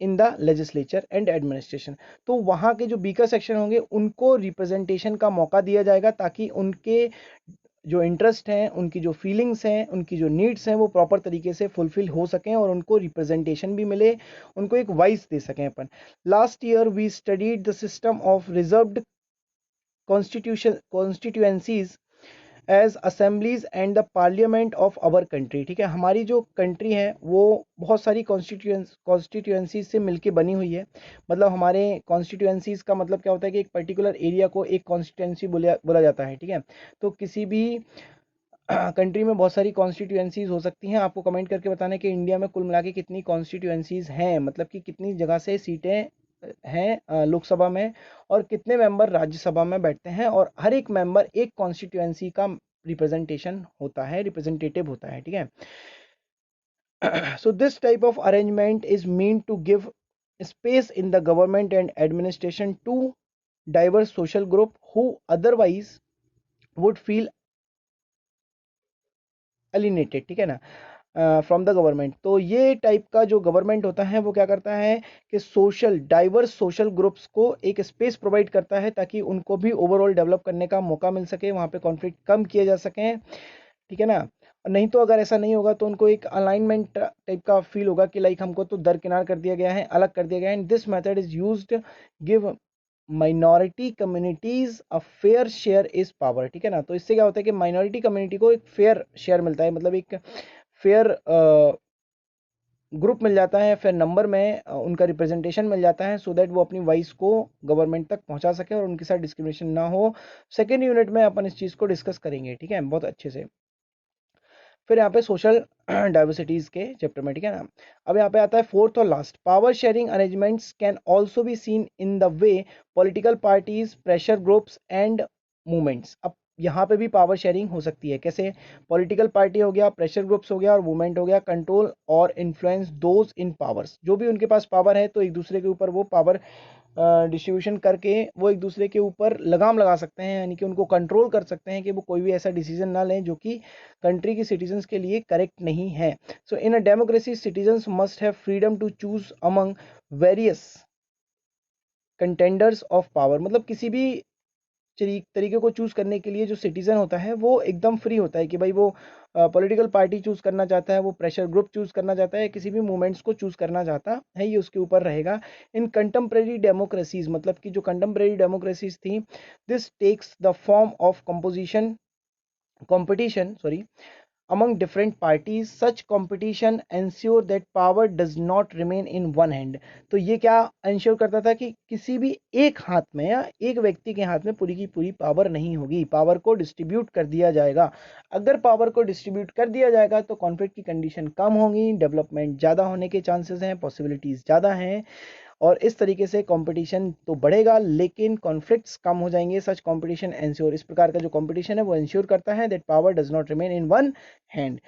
in the legislature and administration. तो वहाँ के जो बीकर सेक्शन होंगे उनको रिप्रेजेंटेशन का मौका दिया जाएगा ताकि उनके जो इंटरेस्ट हैं, उनकी जो फीलिंग्स हैं, उनकी जो नीड्स हैं वो प्रॉपर तरीके से फुलफिल हो सकें और उनको रिप्रेजेंटेशन भी मिले, उनको एक वॉइस दे सकें अपन। Last year we studied the system of reserved constituencies as assemblies and the parliament of our country. ठीक है, हमारी जो कंट्री है वो बहुत सारी कॉन्स्टिट्यूएंसीज से मिलके बनी हुई है। मतलब हमारे कॉन्स्टिट्यूएंसीज का मतलब क्या होता है कि एक पर्टिकुलर एरिया को एक कॉन्स्टिट्यूएंसी बोला जाता है। ठीक है, तो किसी भी कंट्री में बहुत सारी कॉन्स्टिट्यूएंसीज हो सकती हैं। आपको कमेंट करके बताना है कि इंडिया में कुल मिला के कितनी कॉन्स्टिट्यूएंसीज हैं, मतलब कि कितनी जगह से सीटें हैं लोकसभा में, और कितने मेंबर राज्यसभा में बैठते हैं, और हर एक मेंबर एक कॉन्स्टिट्यूएंसी का रिप्रेजेंटेशन होता है, रिप्रेजेंटेटिव होता है। ठीक है, so this type of arrangement is meant to give space in the government and administration to diverse social group who otherwise would feel alienated। ठीक है ना, फ्रॉम द गवर्नमेंट। तो ये टाइप का जो गवर्नमेंट होता है वो क्या करता है कि डाइवर्स सोशल ग्रुप्स को एक स्पेस प्रोवाइड करता है ताकि उनको भी ओवरऑल डेवलप करने का मौका मिल सके, वहाँ पे कॉन्फ्लिक्ट कम किए जा सकें। ठीक है ना, और नहीं तो अगर ऐसा नहीं होगा तो उनको एक अलाइनमेंट टाइप का फील होगा कि लाइक हमको तो दरकिनार कर दिया गया है, अलग कर दिया गया है। And this method is used give minority communities a fair share is power. ठीक है ना, तो इससे क्या होता है कि माइनॉरिटी कम्युनिटी को एक फेयर शेयर मिलता है, मतलब एक फेयर ग्रुप मिल जाता है, फिर नंबर में उनका रिप्रेजेंटेशन मिल जाता है, सो दैट वो अपनी वॉइस को गवर्नमेंट तक पहुंचा सके और उनके साथ डिस्क्रिमिनेशन ना हो। सेकेंड यूनिट में अपन इस चीज़ को डिस्कस करेंगे। ठीक है, बहुत अच्छे से। फिर यहाँ पे सोशल डाइवर्सिटीज के चैप्टर में। ठीक है ना, अब यहाँ पे आता है फोर्थ और last, power sharing arrangements can also be seen in the way political parties, pressure groups and movements. अब यहाँ पे भी पावर शेयरिंग हो सकती है। कैसे? पॉलिटिकल पार्टी हो गया, प्रेशर ग्रुप्स हो गया और मूवमेंट हो गया, कंट्रोल और इन्फ्लुएंस दोज इन पावर्स। जो भी उनके पास पावर है तो एक दूसरे के ऊपर वो पावर डिस्ट्रीब्यूशन करके वो एक दूसरे के ऊपर लगाम लगा सकते हैं, यानी कि उनको कंट्रोल कर सकते हैं कि वो कोई भी ऐसा डिसीजन ना लें जो कि कंट्री की सिटीजन्स के लिए करेक्ट नहीं है। So in a democracy citizens must have freedom to choose among various contenders of power. मतलब किसी भी तरीके को चूज करने के लिए जो सिटीजन होता है वो एकदम फ्री होता है कि भाई वो पॉलिटिकल पार्टी चूज करना चाहता है, वो प्रेशर ग्रुप चूज करना चाहता है, किसी भी मूवमेंट्स को चूज करना चाहता है, ये उसके ऊपर रहेगा। इन कंटेम्प्रेरी डेमोक्रेसीज, मतलब कि जो कंटेम्प्रेरी डेमोक्रेसीज थी, this takes the form of composition competition among different parties. Such competition ensure that power does not remain in one hand। तो ये क्या इंश्योर करता था कि किसी भी एक हाथ में या एक व्यक्ति के हाथ में पूरी की पूरी पावर नहीं होगी, पावर को डिस्ट्रीब्यूट कर दिया जाएगा। अगर पावर को डिस्ट्रीब्यूट कर दिया जाएगा तो कॉन्फ्लिक्ट की कंडीशन कम होगी, डेवलपमेंट ज़्यादा होने के चांसेस हैं, पॉसिबिलिटीज़ ज़्यादा हैं, और इस तरीके से कंपटीशन तो बढ़ेगा लेकिन कॉन्फ्लिक्ट्स कम हो जाएंगे। सच कंपटीशन एंश्योर, इस प्रकार का जो कंपटीशन है वो एंश्योर करता है that power does not remain in one hand.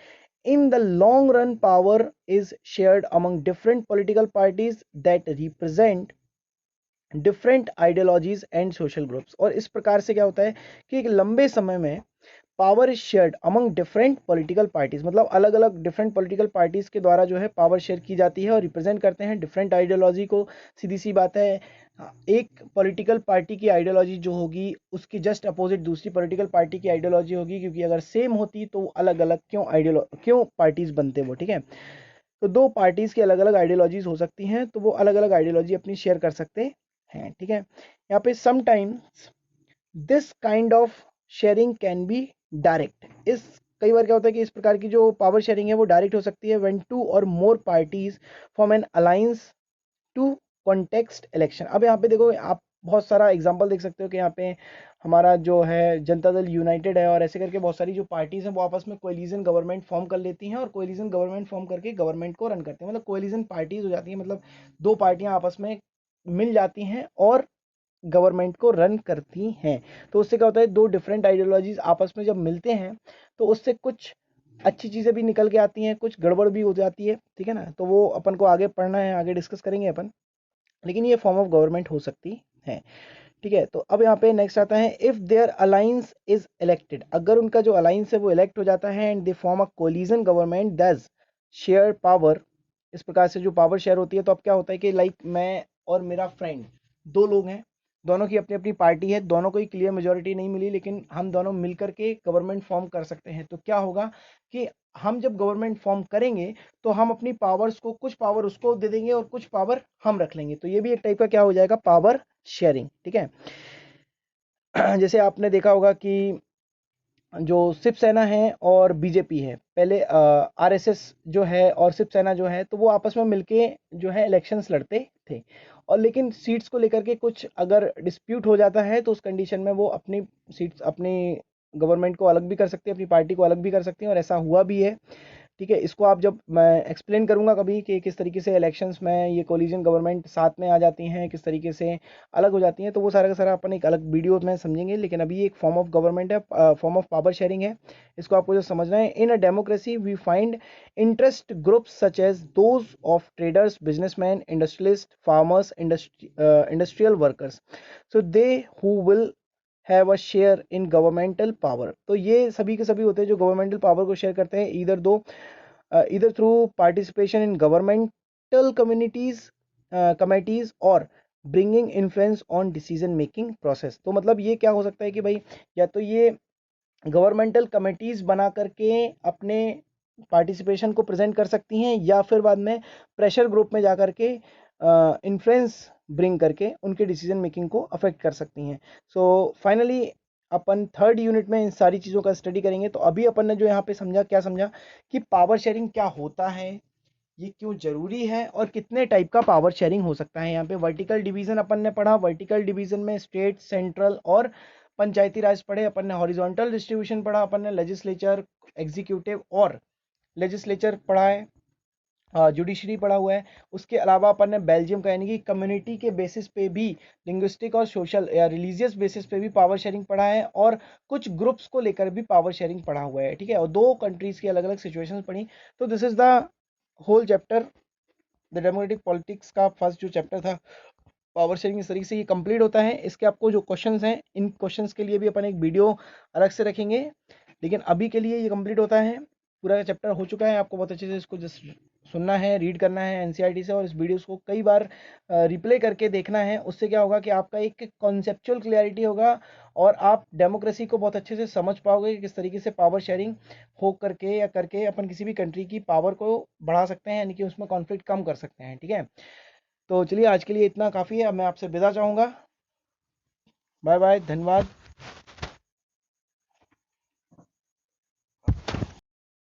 In the long run power is shared among different political parties that represent different ideologies and social groups. और इस प्रकार से क्या होता है कि एक लंबे समय में power is shared among different political parties, मतलब अलग अलग डिफरेंट पॉलिटिकल पार्टीज के द्वारा जो है पावर शेयर की जाती है और रिप्रेजेंट करते हैं डिफरेंट आइडियोलॉजी को। सीधी सी बात है, एक पॉलिटिकल पार्टी की आइडियोलॉजी जो होगी उसकी जस्ट अपोजिट दूसरी पॉलिटिकल पार्टी की आइडियोलॉजी होगी, क्योंकि अगर सेम होती तो अलग अलग क्यों पार्टीज बनते वो। ठीक है, तो दो पार्टीज की अलग अलग आइडियोलॉजीज हो सकती हैं, तो वो अलग अलग आइडियोलॉजी अपनी शेयर कर सकते हैं। ठीक है, यहाँ पे sometimes this kind of sharing can be direct. इस कई बार क्या होता है कि इस प्रकार की जो पावर शेयरिंग है वो डायरेक्ट हो सकती है व्हेन टू और more parties form an alliance to context election. अब यहाँ पे देखो, आप बहुत सारा एग्जांपल देख सकते हो कि यहाँ पे हमारा जो है जनता दल यूनाइटेड है, और ऐसे करके बहुत सारी जो पार्टीज हैं वो आपस में कोएलिशन गवर्नमेंट फॉर्म कर लेती हैं और कोएलिशन गवर्नमेंट फॉर्म करके गवर्नमेंट को रन करते हैं। मतलब कोएलिशन पार्टीज हो जाती हैं, मतलब दो पार्टियां आपस में मिल जाती हैं और गवर्नमेंट को रन करती हैं। तो उससे क्या होता है, दो डिफरेंट आइडियोलॉजीज आपस में जब मिलते हैं तो उससे कुछ अच्छी चीज़ें भी निकल के आती हैं, कुछ गड़बड़ भी हो जाती है। ठीक है ना, तो वो अपन को आगे पढ़ना है, आगे डिस्कस करेंगे अपन, लेकिन ये फॉर्म ऑफ गवर्नमेंट हो सकती है। ठीक है, तो अब यहाँ पे नेक्स्ट आता है, if their alliance is elected, अगर उनका जो अलायंस है वो इलेक्ट हो जाता है, and they form a coalition government that's share power. इस प्रकार से जो पावर शेयर होती है, तो अब क्या होता है कि लाइक मैं और मेरा फ्रेंड दो लोग हैं, दोनों की अपनी अपनी पार्टी है, दोनों को ही क्लियर मेजोरिटी नहीं मिली, लेकिन हम दोनों मिलकर के गवर्नमेंट फॉर्म कर सकते हैं। तो क्या होगा कि हम जब गवर्नमेंट फॉर्म करेंगे तो हम अपनी पावर्स को, कुछ पावर उसको दे देंगे और कुछ पावर हम रख लेंगे। तो ये भी एक टाइप का क्या हो जाएगा, पावर शेयरिंग। ठीक है, जैसे आपने देखा होगा कि जो शिवसेना है और बीजेपी है, पहले आरएसएस जो है और शिवसेना जो है, तो वो आपस में मिलके जो है इलेक्शंस लड़ते थे। और लेकिन सीट्स को लेकर के कुछ अगर डिस्प्यूट हो जाता है तो उस कंडीशन में वो अपनी सीट्स, अपनी गवर्नमेंट को अलग भी कर सकती है, अपनी पार्टी को अलग भी कर सकती हैं, और ऐसा हुआ भी है। ठीक है, इसको आप जब मैं एक्सप्लेन करूंगा कभी कि किस तरीके से इलेक्शंस में ये कोलिजन गवर्नमेंट साथ में आ जाती हैं, किस तरीके से अलग हो जाती हैं, तो वो सारा का सारा अपन एक अलग वीडियो में समझेंगे। लेकिन अभी एक फॉर्म ऑफ गवर्नमेंट है, फॉर्म ऑफ पावर शेयरिंग है, इसको आपको जो समझना है। In a democracy we find interest groups such as those of traders, businessman, industrialist, farmers, industrial workers, so they who will have a share in governmental power. तो ये सभी के सभी होते हैं जो गवर्नमेंटल पावर को शेयर करते हैं, either through participation in governmental committees और bringing influence on decision making process। तो मतलब ये क्या हो सकता है कि भाई या तो ये गवर्नमेंटल कमिटीज बना करके अपने पार्टिसिपेशन को प्रेजेंट कर सकती हैं, या फिर बाद में प्रेशर ग्रुप में जा करके इन्फ्लुएंस ब्रिंग करके उनके डिसीजन मेकिंग को अफेक्ट कर सकती हैं। सो फाइनली अपन थर्ड यूनिट में इन सारी चीज़ों का स्टडी करेंगे। तो अभी अपन ने जो यहाँ पे समझा, क्या समझा कि पावर शेयरिंग क्या होता है, ये क्यों जरूरी है, और कितने टाइप का पावर शेयरिंग हो सकता है। यहाँ पे वर्टिकल डिवीजन अपन ने पढ़ा, वर्टिकल डिवीजन में स्टेट, सेंट्रल और पंचायती राज पढ़े। अपन ने हॉरिजॉन्टल डिस्ट्रीब्यूशन पढ़ा, अपन ने लेजिस्लेचर, एग्जीक्यूटिव और लेजिस्लेचर पढ़ा है, जुडिशरी पढ़ा हुआ है। उसके अलावा अपन ने बेल्जियम का यानी कि कम्युनिटी के बेसिस पे भी, लिंग्विस्टिक और सोशल या रिलीजियस बेसिस पे भी पावर शेयरिंग पढ़ा है, और कुछ ग्रुप्स को लेकर भी पावर शेयरिंग पढ़ा हुआ है। ठीक है, और दो कंट्रीज की अलग अलग सिचुएशंस पढ़ी। तो this is the whole chapter, the democratic politics का फर्स्ट जो चैप्टर था पावर शेयरिंग, इस तरीके से ये कंप्लीट होता है। इसके आपको जो क्वेश्चंस हैं, इन क्वेश्चंस के लिए भी अपन एक वीडियो अलग से रखेंगे, लेकिन अभी के लिए ये कंप्लीट होता है। पूरा चैप्टर हो चुका है, आपको बहुत अच्छे से इसको जस्ट सुनना है, रीड करना है एनसीईआरटी से, और इस वीडियोस को कई बार रिप्ले करके देखना है। उससे क्या होगा कि आपका एक कॉन्सेप्चुअल क्लैरिटी होगा, और आप डेमोक्रेसी को बहुत अच्छे से समझ पाओगे कि किस तरीके से पावर शेयरिंग हो करके या करके अपन किसी भी कंट्री की पावर को बढ़ा सकते हैं, यानी कि उसमें कॉन्फ्लिक्ट कम कर सकते हैं। ठीक है, तो चलिए आज के लिए इतना काफ़ी है, अब मैं आपसे विदा चाहूँगा। बाय बाय, धन्यवाद।